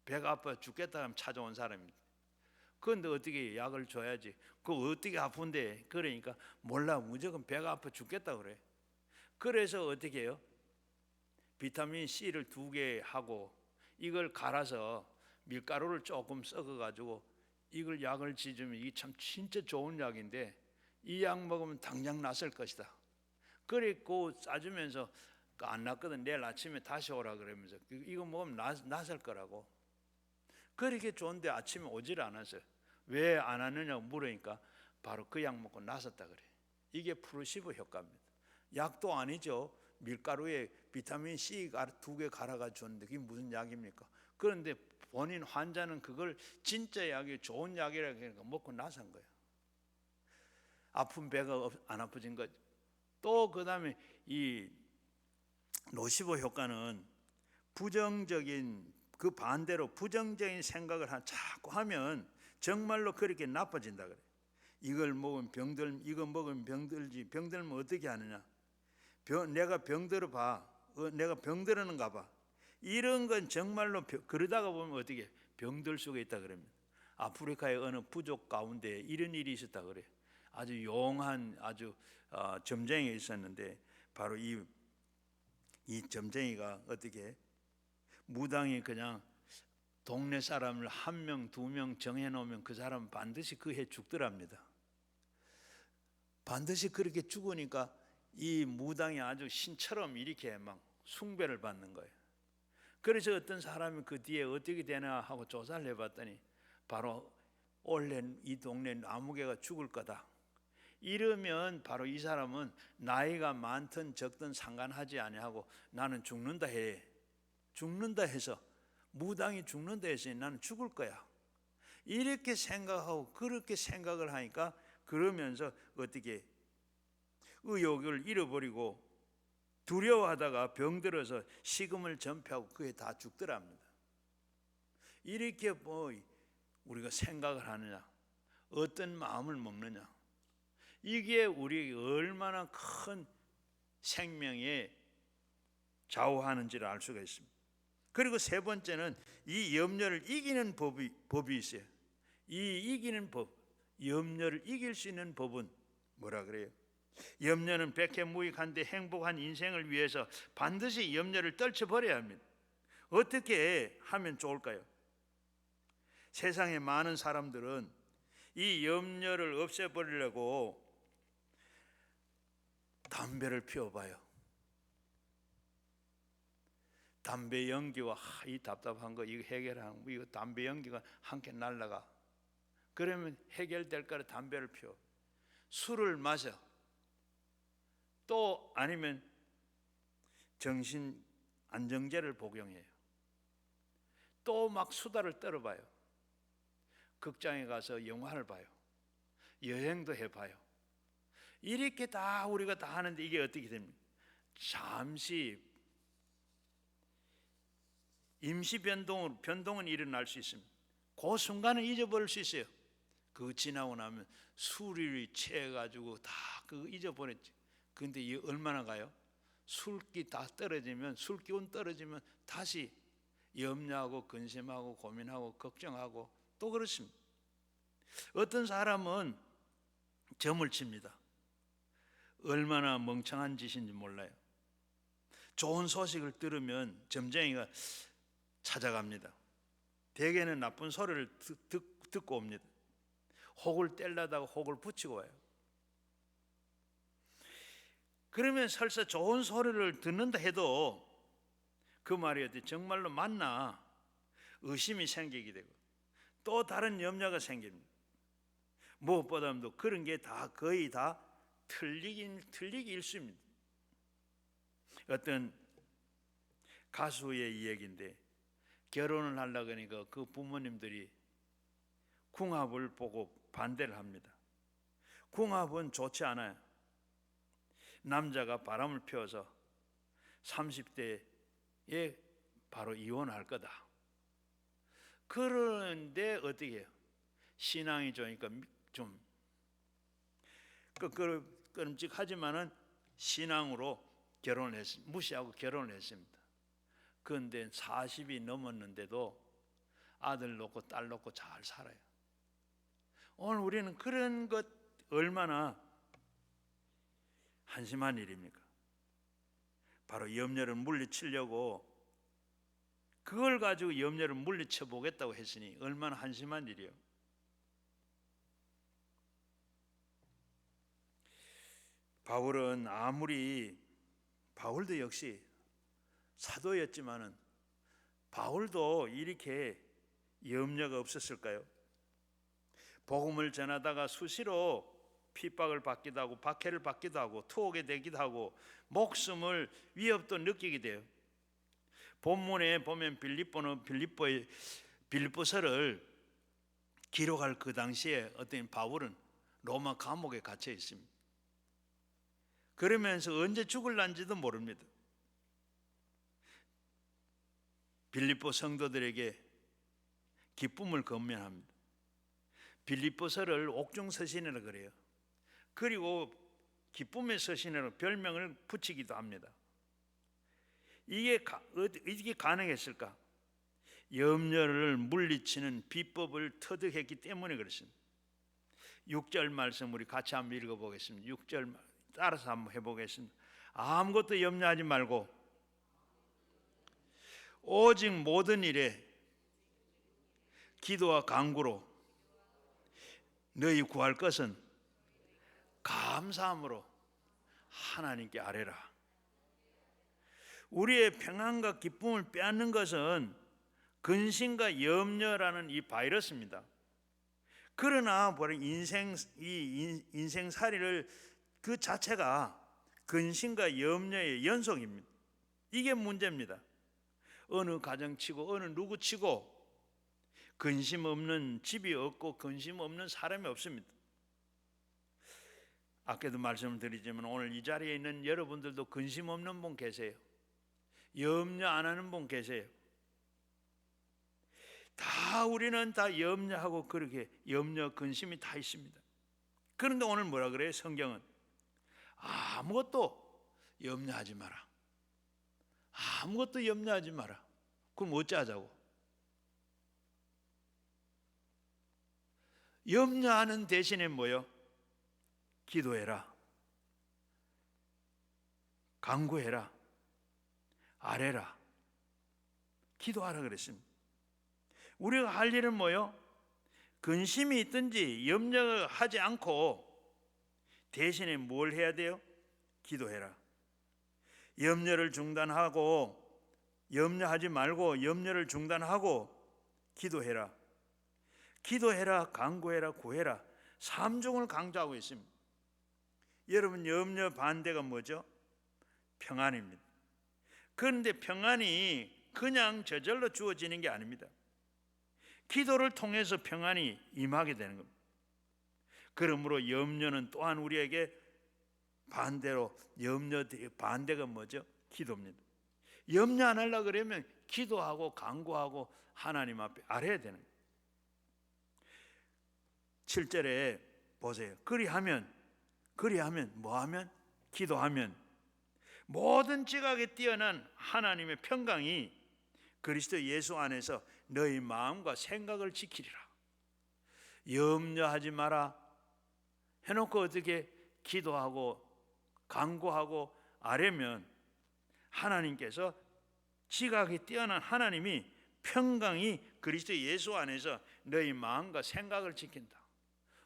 배가 아파 죽겠다 하면 찾아온 사람입니다. 그런데 어떻게 약을 줘야지? 그거 어떻게 아픈데? 그러니까 몰라, 무조건 배가 아파 죽겠다 그래. 그래서 어떻게 해요? 비타민 C를 2개 하고 이걸 갈아서 밀가루를 조금 섞어가지고 이걸 약을 지으면 이게 참 진짜 좋은 약인데 이 약 먹으면 당장 낫을 것이다. 그리고 싸주면서 안 낫거든. 내일 아침에 다시 오라 그러면서 이거 먹으면 낫을 거라고. 그렇게 좋은데 아침에 오질 않았어요. 왜 안 왔느냐고 물으니까 바로 그 약 먹고 낫았다 그래. 이게 플라시보 효과입니다. 약도 아니죠. 밀가루에 비타민 C 2개 갈아가 줬는데 그게 무슨 약입니까? 그런데 본인 환자는 그걸 진짜 약이 좋은 약이라고 하니까 먹고 나선 거예요. 아픈 배가 안 아파진 거죠. 또 그 다음에 이 노시보 효과는 부정적인, 그 반대로 부정적인 생각을 자꾸 하면 정말로 그렇게 나빠진다 그래. 이걸 먹으면 병들, 이거 먹으면 병들지. 병들면 어떻게 하느냐? 내가 병들어 봐. 내가 병들었는가 봐. 이런 건 정말로 그러다가 보면 어떻게 병들 수가 있다 그럽니다. 아프리카의 어느 부족 가운데 이런 일이 있었다 그래. 아주 용한 아주 점쟁이가 있었는데 바로 이 점쟁이가 어떻게 무당이 그냥 동네 사람을 1명, 2명 정해놓으면 그 사람은 반드시 그 해 죽더랍니다. 반드시 그렇게 죽으니까 이 무당이 아주 신처럼 이렇게 막 숭배를 받는 거예요. 그래서 어떤 사람이 그 뒤에 어떻게 되나 하고 조사를 해봤더니 바로 원래 이 동네 나무개가 죽을 거다. 이러면 바로 이 사람은 나이가 많든 적든 상관하지 아니하고 나는 죽는다 해. 죽는다 해서 무당이 죽는다 해서 나는 죽을 거야. 이렇게 생각하고 그렇게 생각을 하니까 그러면서 어떻게 의욕을 잃어버리고 두려워하다가 병들어서 식음을 전폐하고 그게 다 죽더랍니다. 이렇게 뭐 우리가 생각을 하느냐, 어떤 마음을 먹느냐, 이게 우리 얼마나 큰 생명에 좌우하는지를 알 수가 있습니다. 그리고 세 번째는 이 염려를 이기는 법이 있어요. 이 이기는 법, 염려를 이길 수 있는 법은 뭐라 그래요? 염려는 백해무익한데 행복한 인생을 위해서 반드시 염려를 떨쳐버려야 합니다. 어떻게 하면 좋을까요? 세상에 많은 사람들은 이 염려를 없애버리려고 담배를 피워봐요. 담배 연기와 이 답답한 거 이거 해결하는 거, 이거 담배 연기가 함께 날아가. 그러면 해결될 거라 담배를 피워. 술을 마셔. 또 아니면 정신 안정제를 복용해요. 또 막 수다를 떨어봐요. 극장에 가서 영화를 봐요. 여행도 해봐요. 이렇게 다 우리가 다 하는데 이게 어떻게 됩니까? 잠시 임시 변동은 일어날 수 있습니다. 그 순간은 잊어버릴 수 있어요. 그거 지나고 나면 술이 취해가지고 다 그거 잊어버렸지. 근데 이게 얼마나 가요? 술기 다 떨어지면, 술 기운 떨어지면 다시 염려하고 근심하고 고민하고 걱정하고 또 그렇습니다. 어떤 사람은 점을 칩니다. 얼마나 멍청한 짓인지 몰라요. 좋은 소식을 들으면 점쟁이가 찾아갑니다. 대개는 나쁜 소리를 듣고 옵니다. 혹을 떼려다가 혹을 붙이고 와요. 그러면 설사 좋은 소리를 듣는다 해도 그 말이 어디 정말로 맞나 의심이 생기게 되고 또 다른 염려가 생깁니다. 무엇보다도 그런 게 다 거의 다 틀리기 일쑤입니다. 어떤 가수의 이야기인데 결혼을 하려고 하니까 그 부모님들이 궁합을 보고 반대를 합니다. 궁합은 좋지 않아요. 남자가 바람을 피워서 30대에 바로 이혼할 거다. 그런데 어떻게 해요? 신앙이 좋으니까 좀 끄름직하지만은 신앙으로 결혼을 무시하고 결혼을 했습니다. 그런데 40이 넘었는데도 아들 놓고 딸 놓고 잘 살아요. 오늘 우리는 그런 것 얼마나 한심한 일입니까? 바로 염려를 물리치려고 그걸 가지고 염려를 물리쳐 보겠다고 했으니 얼마나 한심한 일이에요. 바울도 역시 사도였지만은 바울도 이렇게 염려가 없었을까요? 복음을 전하다가 수시로 핍박을 받기도 하고 박해를 받기도 하고 투옥이 되기도 하고 목숨을 위협도 느끼게 돼요. 본문에 보면 빌립보서를 기록할 그 당시에 어떤 바울은 로마 감옥에 갇혀 있습니다. 그러면서 언제 죽을란지도 모릅니다. 빌립보 성도들에게 기쁨을 건면합니다. 빌립보서를 옥중서신이라고 그래요. 그리고 기쁨의 서신으로 별명을 붙이기도 합니다. 이게 가능했을까? 염려를 물리치는 비법을 터득했기 때문에 그렇습니다. 6절 말씀 우리 같이 한번 읽어보겠습니다. 6절 따라서 한번 해보겠습니다. 아무것도 염려하지 말고 오직 모든 일에 기도와 간구로 너희 구할 것은 감사함으로 하나님께 아뢰라. 우리의 평안과 기쁨을 빼앗는 것은 근심과 염려라는 이 바이러스입니다. 그러나 인생살이를 그 자체가 근심과 염려의 연속입니다. 이게 문제입니다. 어느 가정치고 어느 누구치고 근심 없는 집이 없고 근심 없는 사람이 없습니다. 아까도 말씀을 드리지만 오늘 이 자리에 있는 여러분들도 근심 없는 분 계세요. 염려 안 하는 분 계세요. 다 우리는 다 염려하고 그렇게 염려 근심이 다 있습니다. 그런데 오늘 뭐라 그래요? 성경은 아무것도 염려하지 마라. 아무것도 염려하지 마라. 그럼 어찌하자고? 염려하는 대신에 뭐요? 기도해라. 간구해라. 아뢰라. 기도하라 그랬습니다. 우리가 할 일은 뭐요? 근심이 있든지 염려하지 않고 대신에 뭘 해야 돼요? 기도해라. 염려를 중단하고, 염려하지 말고 염려를 중단하고 기도해라. 기도해라, 간구해라, 구해라. 삼중을 강조하고 있습니다. 여러분, 염려 반대가 뭐죠? 평안입니다. 그런데 평안이 그냥 저절로 주어지는 게 아닙니다. 기도를 통해서 평안이 임하게 되는 겁니다. 그러므로 염려는 또한 우리에게 반대로, 염려 반대가 뭐죠? 기도입니다. 염려 안 하려고 그러면 기도하고 간구하고 하나님 앞에 아뢰야 되는 거예요. 7절에 보세요. 그리하면 뭐하면? 기도하면 모든 지각에 뛰어난 하나님의 평강이 그리스도 예수 안에서 너희 마음과 생각을 지키리라. 염려하지 마라 해놓고 어떻게 기도하고 간구하고 아뢰면 하나님께서 지각이 뛰어난 하나님이 평강이 그리스도 예수 안에서 너희 마음과 생각을 지킨다.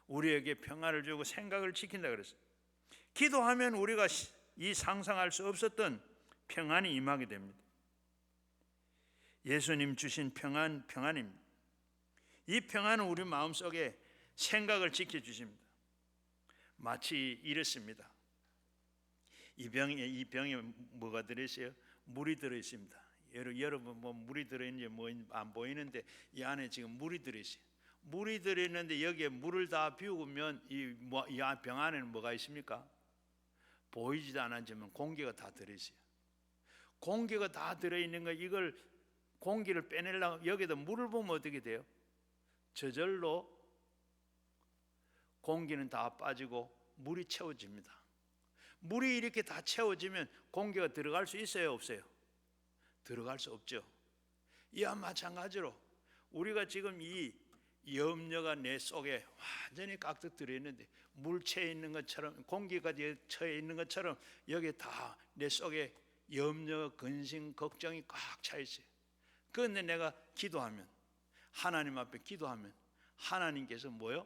우리에게 평안을 주고 생각을 지킨다 그랬어요. 기도하면 우리가 이 상상할 수 없었던 평안이 임하게 됩니다. 예수님 주신 평안입니다. 이 평안은 우리 마음속에 생각을 지켜주십니다. 마치 이렇습니다. 이 병에 뭐가 들어있어요? 물이 들어있습니다. 여러분 뭐 물이 들어있는지 뭐 안 보이는데 이 안에 지금 물이 들어있어요. 물이 들어있는데 여기에 물을 다 비우면 이 병 안에는 뭐가 있습니까? 보이지도 않았지만 공기가 다 들어있어요. 공기가 다 들어있는 거, 이걸 공기를 빼내려고 여기다 물을 부으면 어떻게 돼요? 저절로 공기는 다 빠지고 물이 채워집니다. 물이 이렇게 다 채워지면 공기가 들어갈 수 있어요, 없어요? 들어갈 수 없죠. 이와 마찬가지로 우리가 지금 이 염려가 내 속에 완전히 깍둑 들어있는데 물 채 있는 것처럼, 공기가 채 있는 것처럼 여기에 다 내 속에 염려, 근심, 걱정이 꽉 차 있어요. 그런데 내가 기도하면, 하나님 앞에 기도하면 하나님께서 뭐요?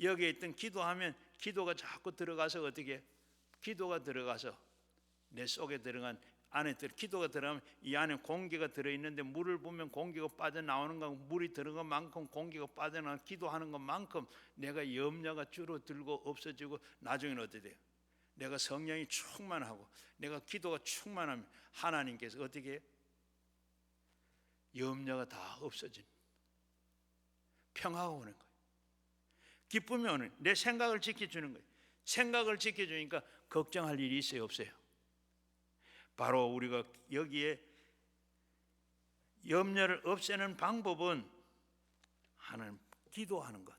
여기에 있던 기도하면 기도가 자꾸 들어가서 어떻게? 기도가 들어가서 내 속에 들어간 안에 기도가 들어가면 이 안에 공기가 들어있는데 물을 보면 공기가 빠져나오는 거, 물이 들어간 만큼 공기가 빠져나가 기도하는 것만큼 내가 염려가 줄어들고 없어지고 나중에는 어떻게 돼요? 내가 성령이 충만하고 내가 기도가 충만하면 하나님께서 어떻게 해요? 염려가 다 없어집니다. 평화가 오는 거예요. 기쁨이 오는 거예요. 내 생각을 지켜주는 거예요. 생각을 지켜주니까 걱정할 일이 있어요, 없어요? 바로 우리가 여기에 염려를 없애는 방법은 하나님 기도하는 것,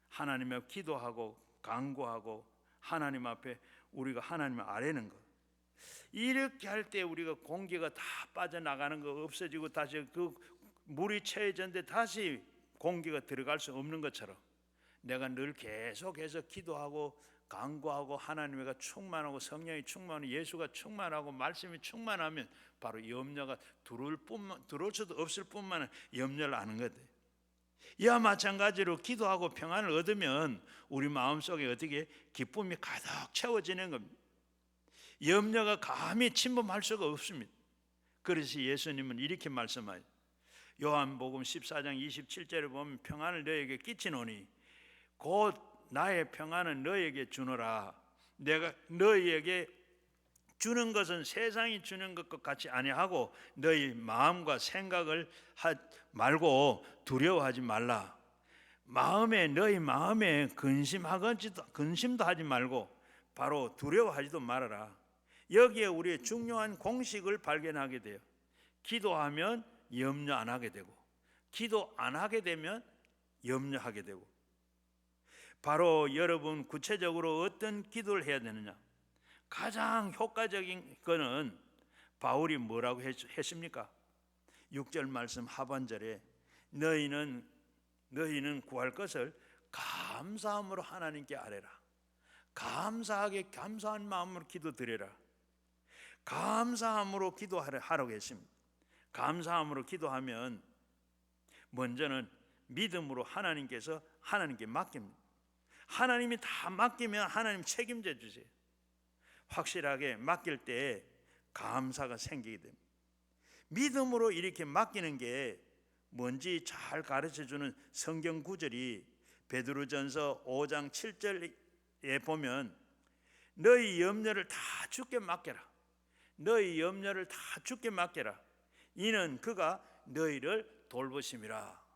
하나님 앞에 기도하고 간구하고 하나님 앞에 우리가 하나님을 아뢰는 것. 이렇게 할 때 우리가 공기가 다 빠져나가는 거 없어지고 다시 그 물이 채워졌는데 다시 공기가 들어갈 수 없는 것처럼 내가 늘 계속해서 기도하고 간구하고 하나님과 충만하고 성령이 충만하고 예수가 충만하고 말씀이 충만하면 바로 염려가 들어올 수도 없을 뿐만 아니라 염려를 아는 거다. 이와 마찬가지로 기도하고 평안을 얻으면 우리 마음속에 어떻게 기쁨이 가득 채워지는 겁니다. 염려가 감히 침범할 수가 없습니다. 그래서 예수님은 이렇게 말씀하세요. 요한복음 14장 27절에 보면 평안을 너에게 끼치노니 곧 나의 평안은 너에게 주노라. 내가 너희에게 주는 것은 세상이 주는 것과 같이 아니하고 너희 마음과 생각을 말고 두려워하지 말라. 너희 마음에 근심도 하지 말고 바로 두려워하지도 말아라. 여기에 우리의 중요한 공식을 발견하게 돼요. 기도하면 염려 안 하게 되고 기도 안 하게 되면 염려하게 되고. 바로 여러분 구체적으로 어떤 기도를 해야 되느냐? 가장 효과적인 거는 바울이 뭐라고 했습니까? 6절 말씀 하반절에 너희는 구할 것을 감사함으로 하나님께 아뢰라. 감사한 마음으로 기도드려라. 감사함으로 기도하라고 했습니다. 감사함으로 기도하면 먼저는 믿음으로 하나님께 맡깁니다. 하나님이 다 맡기면 하나님 책임져 주세요. 확실하게 맡길 때 감사가 생기게 됩니다. 믿음으로 이렇게 맡기는 게 뭔지 잘 가르쳐주는 성경 구절이 베드로전서 5장 7절에 보면 너희 염려를 다 주께 맡겨라. 너희 염려를 다 주께 맡겨라. 이는 그가 너희를 돌보심이라.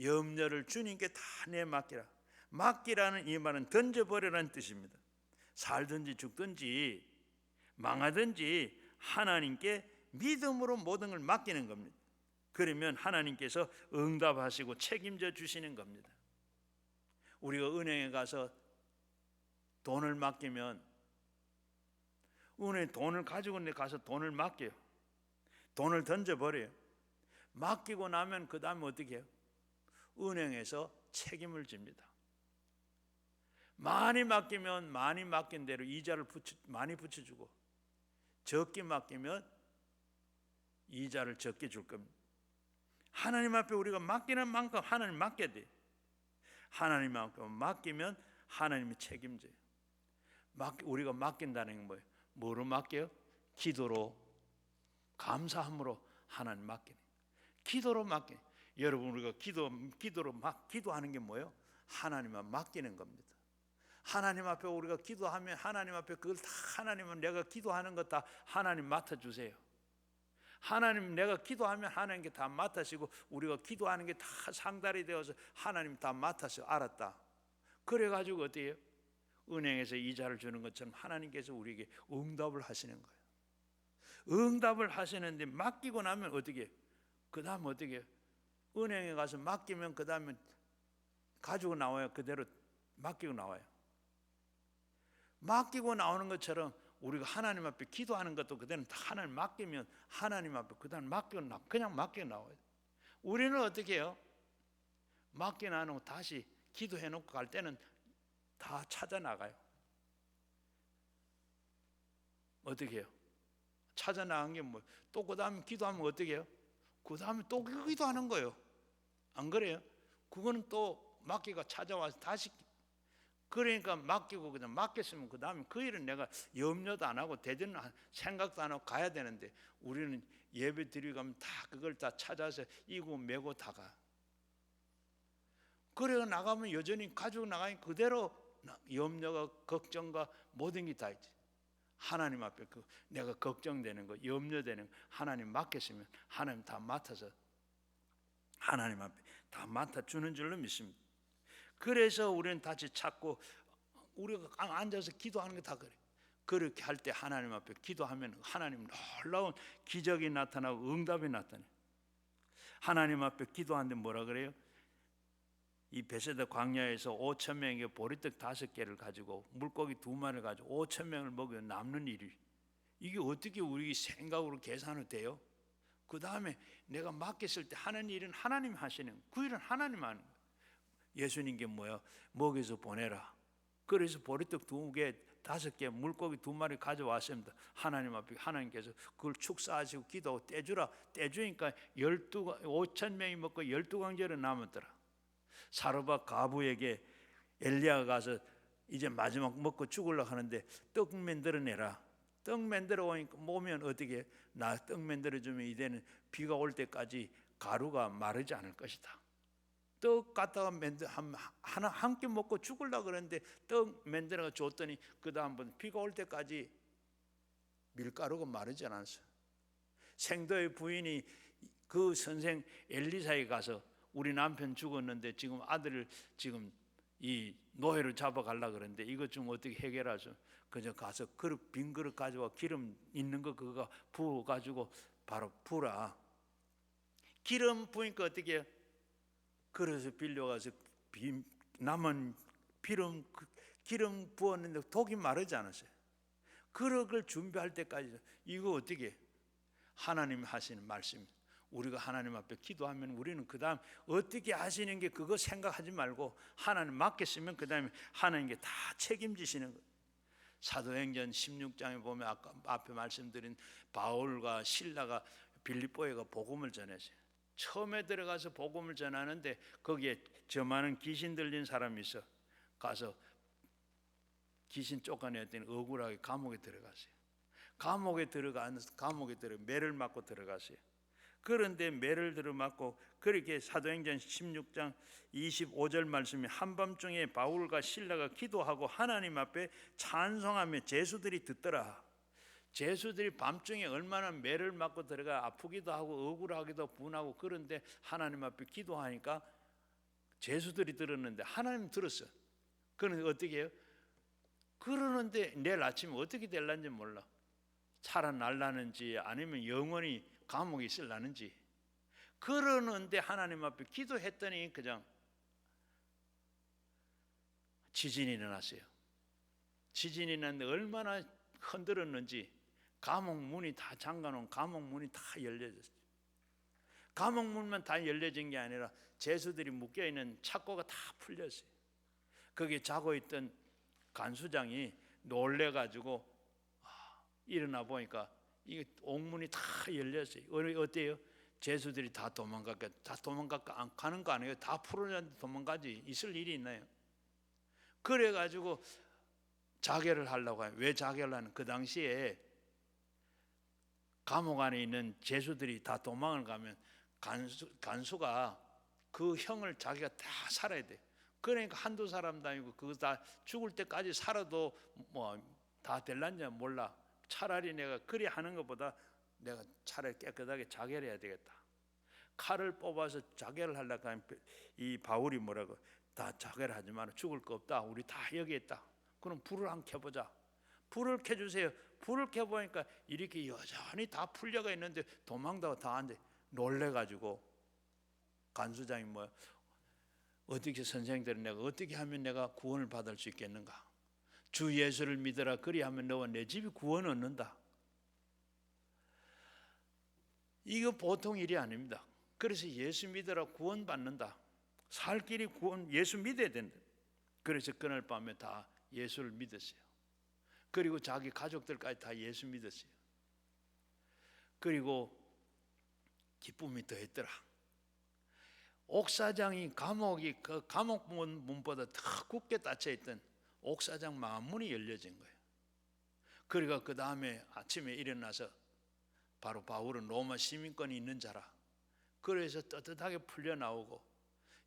염려를 주님께 다 내맡기라. 맡기라는 이 말은 던져버리라는 뜻입니다. 살든지 죽든지 망하든지 하나님께 믿음으로 모든 걸 맡기는 겁니다. 그러면 하나님께서 응답하시고 책임져 주시는 겁니다. 우리가 은행에 가서 돈을 맡기면 은행에 돈을 가지고 가서 돈을 맡겨요. 돈을 던져버려요. 맡기고 나면 그 다음에 어떻게 해요? 은행에서 책임을 집니다. 많이 맡기면 많이 맡긴 대로 이자를 많이 붙여주고, 적게 맡기면 이자를 적게 줄 겁니다. 하나님 앞에 우리가 맡기는 만큼 하나님 맡겨야 돼요. 하나님 앞에 맡기면 하나님이 책임져요. 우리가 맡긴다는 게 뭐예요? 뭐로 맡겨요? 기도로, 감사함으로 하나님 맡기는 거예요. 기도로 맡겨요. 여러분, 우리가 기도로 기도하는 게 뭐예요? 하나님만 맡기는 겁니다. 하나님 앞에 우리가 기도하면 하나님 앞에 그걸 다 하나님은 내가 기도하는 거 다 하나님 맡아주세요. 하나님 내가 기도하면 하나님께 다 맡으시고 우리가 기도하는 게 다 상달이 되어서 하나님 다 맡아서 알았다. 그래가지고 어때요? 은행에서 이자를 주는 것처럼 하나님께서 우리에게 응답을 하시는 거예요. 응답을 하시는데 맡기고 나면 어떻게 해요? 그 다음 어떻게 해요? 은행에 가서 맡기면 그 다음에 가지고 나와요. 그대로 맡기고 나와요. 맡기고 나오는 것처럼 우리가 하나님 앞에 기도하는 것도 그대로 다 하나님 맡기면 하나님 앞에 그 다음 그냥 맡겨 나와요. 우리는 어떻게 해요? 맡겨 나누고 다시 기도해 놓고 갈 때는 다 찾아 나가요. 어떻게 해요? 찾아 나간 게 뭐? 또 그 다음에 기도하면 어떻게 해요? 그 다음에 또 기도하는 거예요. 안 그래요? 그거는 또 맡기가 찾아와서 다시, 그러니까 맡기고 그냥 맡겼으면 그 다음에 그 일은 내가 염려도 안 하고 대전 생각도 안 하고 가야 되는데 우리는 예배 드리고 가면 다 그걸 다 찾아서 이고 메고 다 가. 그래 나가면 여전히 가지고 나가니 그대로 염려가 걱정과 모든 게 다 있지. 하나님 앞에 내가 걱정되는 거, 염려되는 거 하나님 맡겼으면 하나님 다 맡아서 하나님 앞에 다 맡아주는 줄로 믿습니다. 그래서 우리는 다시 찾고 우리가 앉아서 기도하는 게 다 그래. 그렇게 할 때 하나님 앞에 기도하면 하나님 놀라운 기적이 나타나고 응답이 나타나요. 하나님 앞에 기도하는데 뭐라 그래요? 이 베세다 광야에서 5,000명에게 보리떡 5개를 가지고 물고기 2마리를 가지고 5,000명을 먹여 남는 일이, 이게 어떻게 우리 생각으로 계산이 돼요? 그 다음에 내가 맡겼을 때 하는 일은 하나님 하시는, 그 일은 하나님 하는 거예요. 예수님께 뭐야? 먹여서 보내라. 그래서 보리떡 2개, 5개, 물고기 2마리 가져왔습니다. 하나님 앞에 하나님께서 그걸 축사하시고 기도하고 떼주라. 떼주니까 5,000명이 먹고 12강제로 남았더라. 사르밧 과부에게 엘리야가 가서 이제 마지막 먹고 죽으려고 하는데 떡 만들어내라. 떡 만들어 오면 어떻게 해? 나 떡 만들어 주면 이제는 비가 올 때까지 가루가 마르지 않을 것이다. 떡 갖다가 하나 한 끼 먹고 죽으려고 그러는데 떡 만들어 줬더니 그 다음부터 비가 올 때까지 밀가루가 마르지 않았어요. 생도의 부인이 그 선생 엘리사에 가서 우리 남편 죽었는데 지금 아들을 지금 이 노예로 잡아가려고 그러는데 이것 좀 어떻게 해결하죠? 그저 가서 빈 그릇 가져와 기름 있는 거 그거 부어가지고 바로 부라. 기름 부으니까 어떻게 해요? 그래서 빌려가서 남은 기름 부었는데 독이 마르지 않았어요. 그걸 준비할 때까지 이거 어떻게 해요? 하나님 하시는 말씀. 우리가 하나님 앞에 기도하면 우리는 그 다음 어떻게 하시는 게 그거 생각하지 말고 하나님 맡겼으면 그 다음에 하나님께 다 책임지시는 거예요. 사도행전 16장에 보면 아까 앞에 말씀드린 바울과 실라가 빌립보에 가 복음을 전했어요. 처음에 들어가서 복음을 전하는데 거기에 저 많은 귀신 들린 사람이 있어. 가서 귀신 쫓아냈더니 억울하게 감옥에 들어갔어요. 감옥에 들어가 매를 맞고 들어갔어요. 그런데 매를 들어맞고 그렇게 사도행전 16장 25절 말씀이 한밤중에 바울과 실라가 기도하고 하나님 앞에 찬송하며 제수들이 듣더라. 제수들이 밤중에 얼마나 매를 맞고 들어가 아프기도 하고 억울하기도 분하고 그런데 하나님 앞에 기도하니까 제수들이 들었는데 하나님 들었어요. 그런데 어떻게 해요? 그러는데 내일 아침에 어떻게 될란지 몰라. 살아날라는지 아니면 영원히 감옥에 있을라는지. 그러는데 하나님 앞에 기도했더니 그냥 지진이 일어났어요. 지진이 일어났는데 얼마나 흔들었는지 감옥 문이 다 잠가놓은 감옥 문이 다 열려졌어요. 감옥 문만 다 열려진 게 아니라 제수들이 묶여있는 착고가 다 풀렸어요. 거기 자고 있던 간수장이 놀래가지고 일어나 보니까 이 옥문이 다 열렸어요. 어때요? 제수들이 다 도망가는 거 아니에요? 다 풀어졌는데 도망가지 있을 일이 있나요? 그래가지고 자결을 하려고 해요. 왜 자결을 하는? 그 당시에 감옥 안에 있는 제수들이 다 도망을 가면 간수가 그 형을 자기가 다 살아야 돼. 그러니까 한두 사람도 아니고 그거 다 죽을 때까지 살아도 뭐 다 될란지 몰라. 차라리 내가 그리 하는 것보다 내가 차라리 깨끗하게 자결해야 되겠다. 칼을 뽑아서 자결을 하려고 하면 이 바울이 뭐라고, 다 자결하지 마라. 죽을 거 없다. 우리 다 여기 있다. 그럼 불을 한번 켜보자. 불을 켜주세요. 불을 켜보니까 이렇게 여전히 다 풀려가 있는데 도망다가 다 안 돼. 놀래가지고 간수장이 뭐야, 어떻게 선생들은 내가 어떻게 하면 내가 구원을 받을 수 있겠는가? 주 예수를 믿어라. 그리하면 너와 내 집이 구원 얻는다. 이거 보통 일이 아닙니다. 그래서 예수 믿어라 구원 받는다. 살 길이 구원, 예수 믿어야 된다. 그래서 그날 밤에 다 예수를 믿었어요. 그리고 자기 가족들까지 다 예수 믿었어요. 그리고 기쁨이 더했더라. 옥사장이 감옥이 그 감옥 문보다 더 굳게 닫혀 있던 옥사장 마문이 열려진 거예요. 그러니까 그 다음에 아침에 일어나서 바로 바울은 로마 시민권이 있는 자라. 그래서 떳떳하게 풀려 나오고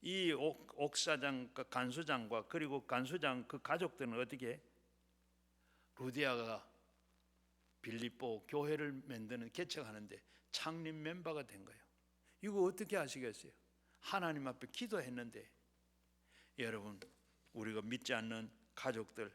이 옥사장 그 간수장과 그리고 간수장 그 가족들은 어떻게 해? 루디아가 빌립보 교회를 만드는 개척하는데 창립 멤버가 된 거예요. 이거 어떻게 아시겠어요? 하나님 앞에 기도했는데 여러분 우리가 믿지 않는 가족들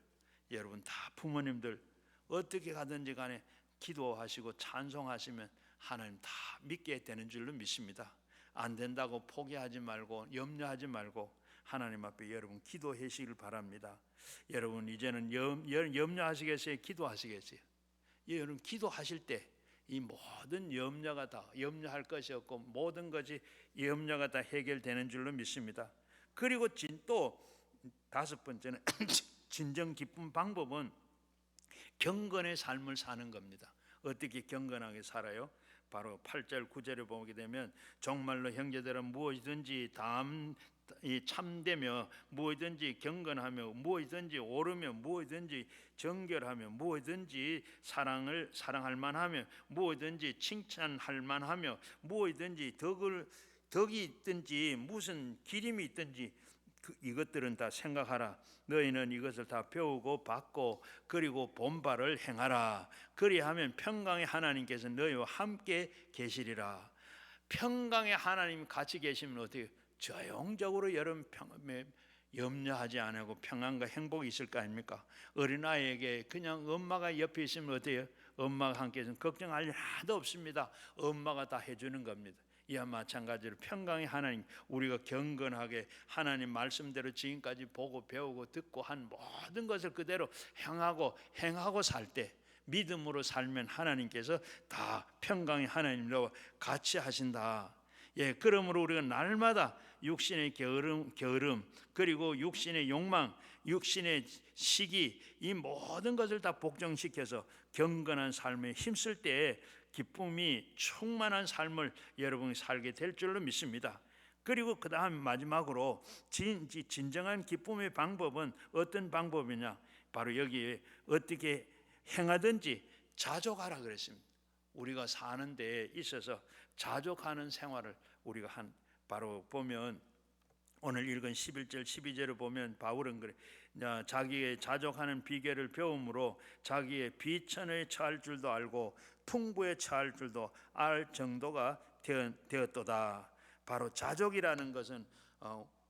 여러분 다 부모님들 어떻게 가든지 간에 기도하시고 찬송하시면 하나님 다 믿게 되는 줄로 믿습니다. 안 된다고 포기하지 말고 염려하지 말고 하나님 앞에 여러분 기도하시길 바랍니다. 여러분 이제는 염려하시겠어요? 기도하시겠어요? 여러분 기도하실 때 이 모든 염려가 다 염려할 것이 없고 모든 것이 염려가 다 해결되는 줄로 믿습니다. 그리고 또 다섯 번째는 진정 기쁜 방법은 경건의 삶을 사는 겁니다. 어떻게 경건하게 살아요? 바로 8절 9절에 보게 되면 정말로 형제들은 무엇이든지 참되며 무엇이든지 경건하며 무엇이든지 옳으며 무엇이든지 정결하며 무엇이든지 사랑할 만하며 무엇이든지 칭찬할 만하며 무엇이든지 덕이 있든지 무슨 기림이 있든지 이것들은 다 생각하라. 너희는 이것을 다 배우고 받고 그리고 본바를 행하라. 그리하면 평강의 하나님께서 너희와 함께 계시리라. 평강의 하나님 같이 계시면 어떻게 조용적으로 여러분 염려하지 않고 평안과 행복이 있을 거 아닙니까? 어린아이에게 그냥 엄마가 옆에 있으면 어때요? 엄마가 함께 있으면 걱정할 하나도 없습니다. 엄마가 다 해주는 겁니다. 이와 마찬가지로 평강의 하나님, 우리가 경건하게 하나님 말씀대로 지금까지 보고 배우고 듣고 한 모든 것을 그대로 행하고 살 때 믿음으로 살면 하나님께서 다 평강의 하나님과 같이 하신다. 예, 그러므로 우리가 날마다 육신의 게으름 그리고 육신의 욕망 육신의 시기, 이 모든 것을 다 복종시켜서 경건한 삶에 힘쓸 때에 기쁨이 충만한 삶을 여러분이 살게 될 줄로 믿습니다. 그리고 그 다음 마지막으로 진정한 기쁨의 방법은 어떤 방법이냐? 바로 여기에 어떻게 행하든지 자족하라 그랬습니다. 우리가 사는 데에 있어서 자족하는 생활을 우리가 바로 보면 오늘 읽은 11절 12절을 보면 바울은 그래, 자기의 자족하는 비결을 배움으로 자기의 비천에 처할 줄도 알고 풍부에 처할 줄도 알 정도가 되었도다. 바로 자족이라는 것은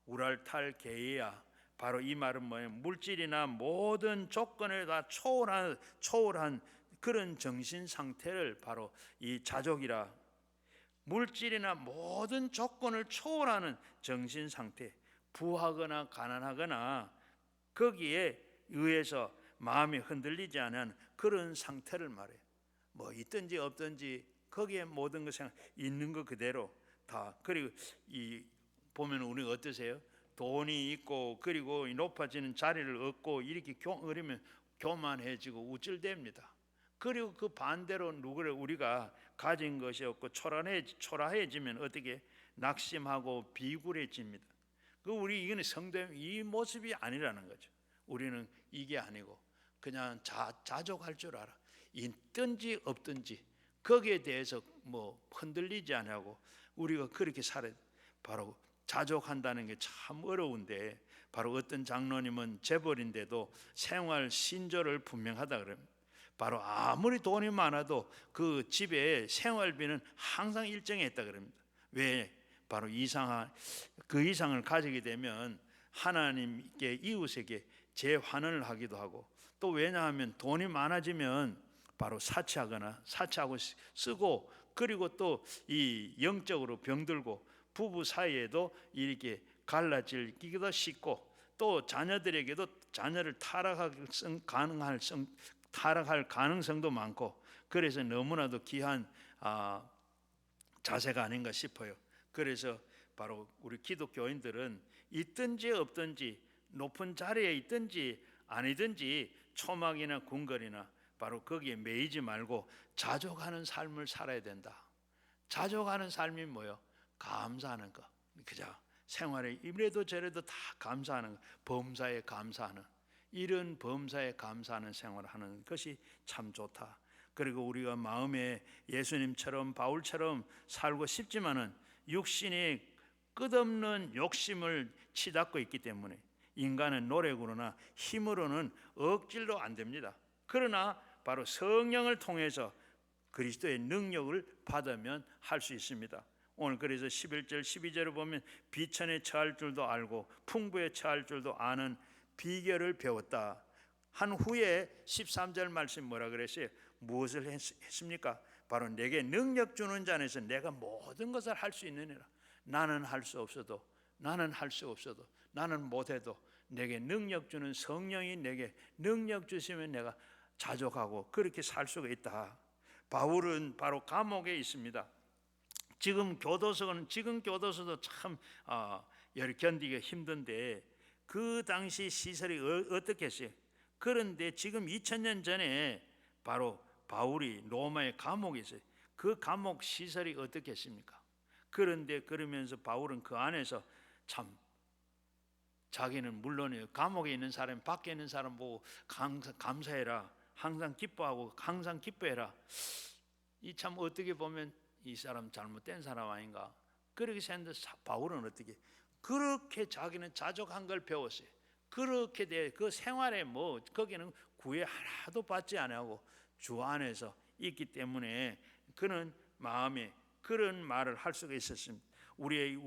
우랄탈계야. 바로 이 말은 뭐예요? 물질이나 모든 조건을 다 초월한 그런 정신 상태를 바로 이 자족이라. 물질이나 모든 조건을 초월하는 정신 상태, 부하거나 가난하거나 거기에 의해서 마음이 흔들리지 않은 그런 상태를 말해요. 뭐 있든지 없든지 거기에 모든 것이 있는 것 그대로 다. 그리고 이 보면 우리 어떠세요? 돈이 있고 그리고 높아지는 자리를 얻고 이렇게 그러면 교만해지고 우쭐댑니다. 그리고 그 반대로 누구를 우리가 가진 것이 없고 초라해지면 어떻게 낙심하고 비굴해집니다. 그 우리 이거는 성도의 이 모습이 아니라는 거죠. 우리는 이게 아니고 그냥 자족할 줄 알아. 있든지 없든지 거기에 대해서 뭐 흔들리지 않고 우리가 그렇게 살아야 돼. 바로 자족한다는 게 참 어려운데 바로 어떤 장로님은 재벌인데도 생활 신조를 분명하다 그럽니다. 바로 아무리 돈이 많아도 그 집에 생활비는 항상 일정했다 그럽니다. 왜? 바로 그 이상을 가지게 되면 하나님께 이웃에게 재환원을 하기도 하고 또 왜냐하면 돈이 많아지면 바로 사치하고 쓰고 그리고 또 이 영적으로 병들고 부부 사이에도 이렇게 갈라지기도 쉽고 또 자녀들에게도 자녀를 타락할 가능성도 많고 그래서 너무나도 귀한 자세가 아닌가 싶어요. 그래서 바로 우리 기독교인들은 있든지 없든지 높은 자리에 있든지 아니든지 초막이나 궁궐이나 바로 거기에 매이지 말고 자족하는 삶을 살아야 된다. 자족하는 삶이 뭐요? 감사하는 거. 그죠? 생활에 이래도 저래도 다 감사하는 거. 범사에 감사하는 이런 범사에 감사하는 생활을 하는 것이 참 좋다. 그리고 우리가 마음에 예수님처럼 바울처럼 살고 싶지만은 육신이 끝없는 욕심을 치닫고 있기 때문에 인간은 노력으로나 힘으로는 억지로 안 됩니다. 그러나 바로 성령을 통해서 그리스도의 능력을 받으면 할 수 있습니다. 오늘 그래서 11절 12절을 보면 비천에 처할 줄도 알고 풍부에 처할 줄도 아는 비결을 배웠다. 한 후에 13절 말씀 뭐라 그랬어요? 무엇을 했습니까? 바로 내게 능력 주는 자 안에서 내가 모든 것을 할 수 있느니라. 나는 할 수 없어도 나는 못해도 내게 능력 주는 성령이 내게 능력 주시면 내가 자족하고 그렇게 살 수가 있다. 바울은 바로 감옥에 있습니다. 지금 교도소도 참 견디기가 힘든데 그 당시 시설이 어떻게 했어요? 그런데 지금 2000년 전에 바로 바울이 로마의 감옥에 있어요. 그 감옥 시설이 어떻게 했습니까? 그런데 그러면서 바울은 그 안에서 참 자기는 물론이에요. 감옥에 있는 사람, 밖에 있는 사람 보고 감사해라. 항상 기뻐하고 항상 기뻐해라. 이 참 어떻게 보면 이 사람 잘못된 사람 아닌가? 그렇게 생각했는데 바울은 어떻게? 그렇게 자기는 자족한 걸 배웠어요. 그렇게 그 생활에 뭐 거기는 구애 하나도 받지 않고 주 안에서 있기 때문에 그는 마음에 그런 말을 할 수가 있었습니다. 우리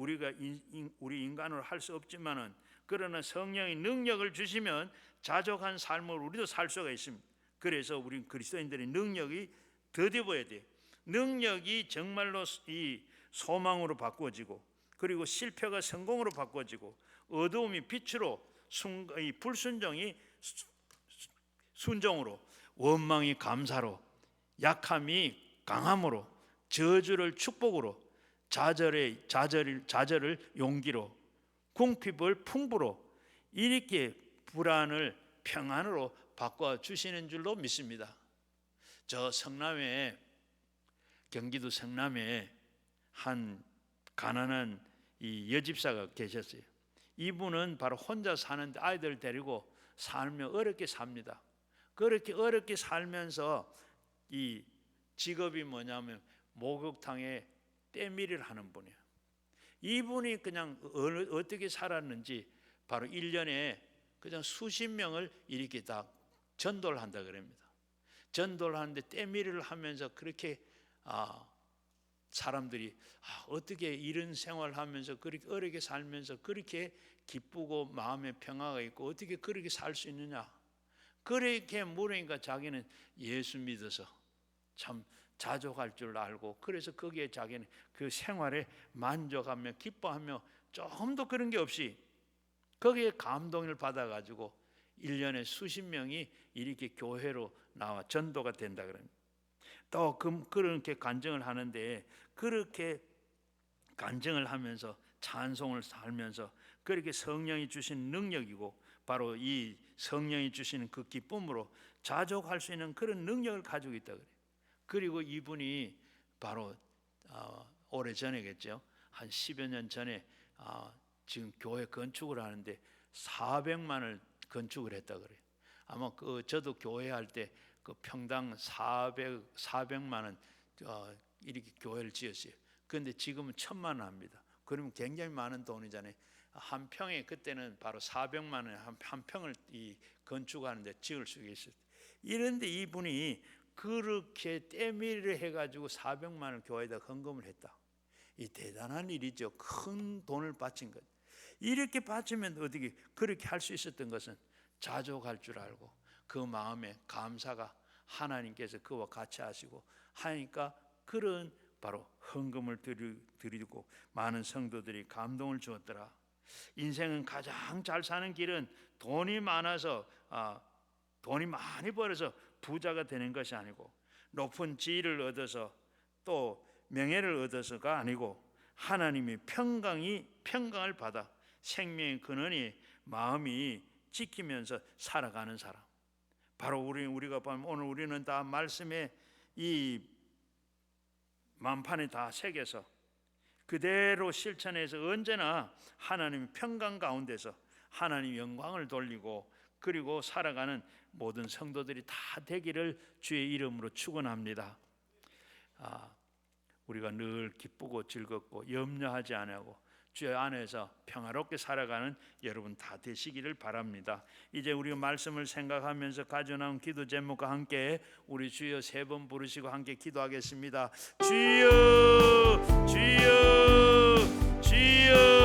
인간으로 할 수 없지만은 그러나 성령의 능력을 주시면 자족한 삶을 우리도 살 수가 있습니다. 그래서 우리 그리스도인들의 능력이 더디어야 돼요. 능력이 정말로 이 소망으로 바꾸어지고 그리고 실패가 성공으로 바꾸어지고 어두움이 빛으로 불순종이 순종으로 원망이 감사로 약함이 강함으로 저주를 축복으로 좌절을 용기로 궁핍을 풍부로 이렇게 불안을 평안으로 바꿔 주시는 줄로 믿습니다. 저 성남에, 경기도 성남에 한 가난한 이 여집사가 계셨어요. 이분은 바로 혼자 사는데 아이들 데리고 살며 어렵게 삽니다. 그렇게 어렵게 살면서 이 직업이 뭐냐면 목욕탕에 때밀이를 하는 분이에요. 이분이 그냥 어떻게 살았는지 바로 1년에 그냥 수십 명을 이렇게 다 전도를 한다 그럽니다. 전도를 하는데 때밀이를 하면서 그렇게 사람들이 어떻게 이런 생활을 하면서 그렇게 어렵게 살면서 그렇게 기쁘고 마음에 평화가 있고 어떻게 그렇게 살 수 있느냐, 그렇게 물으니까 자기는 예수 믿어서 참 자족할 줄 알고, 그래서 거기에 자기는 그 생활에 만족하며 기뻐하며 조금도 그런 게 없이 거기에 감동을 받아가지고 1년에 수십 명이 이렇게 교회로 나와 전도가 된다 그럽니다. 또 그렇게 간증을 하는데, 그렇게 간증을 하면서 찬송을 살면서 그렇게 성령이 주신 능력이고 바로 이 성령이 주시는 그 기쁨으로 자족할 수 있는 그런 능력을 가지고 있다 그래요. 그리고 이분이 바로 오래전에겠죠. 한 10여 년 전에 지금 교회 건축을 하는데 400만을 건축을 했다 그래요. 아마 저도 교회 할 때 그 평당 400만 원 이렇게 교회를 지었어요. 그런데 지금은 1,000만 원 합니다. 그러면 굉장히 많은 돈이잖아요. 한 평에 그때는 바로 400만 원에 한 평을 이 건축하는데 지을 수 있어요. 이런데 이분이 그렇게 때밀이를 해가지고 400만 원 교회에다 헌금을 했다. 이 대단한 일이죠. 큰 돈을 바친 것. 이렇게 바치면 어떻게 그렇게 할 수 있었던 것은 자족할 줄 알고 그 마음에 감사가 하나님께서 그와 같이 하시고 하니까 그런 바로 헌금을 드리고 많은 성도들이 감동을 주었더라. 인생은 가장 잘 사는 길은 돈이 많아서 돈이 많이 벌어서 부자가 되는 것이 아니고 높은 지위를 얻어서 또 명예를 얻어서가 아니고 하나님의 평강을 받아 생명의 근원이 마음이 지키면서 살아가는 사람. 바로 우리가 보면 오늘 우리는 다 말씀에 이 만판에 다 새겨서 그대로 실천해서 언제나 하나님의 평강 가운데서 하나님 영광을 돌리고 그리고 살아가는 모든 성도들이 다 되기를 주의 이름으로 축원합니다. 우리가 늘 기쁘고 즐겁고 염려하지 않고 주의 안에서 평화롭게 살아가는 여러분 다 되시기를 바랍니다. 이제 우리가 말씀을 생각하면서 가져나온 기도 제목과 함께 우리 주여 3번 부르시고 함께 기도하겠습니다. 주여 주여 주여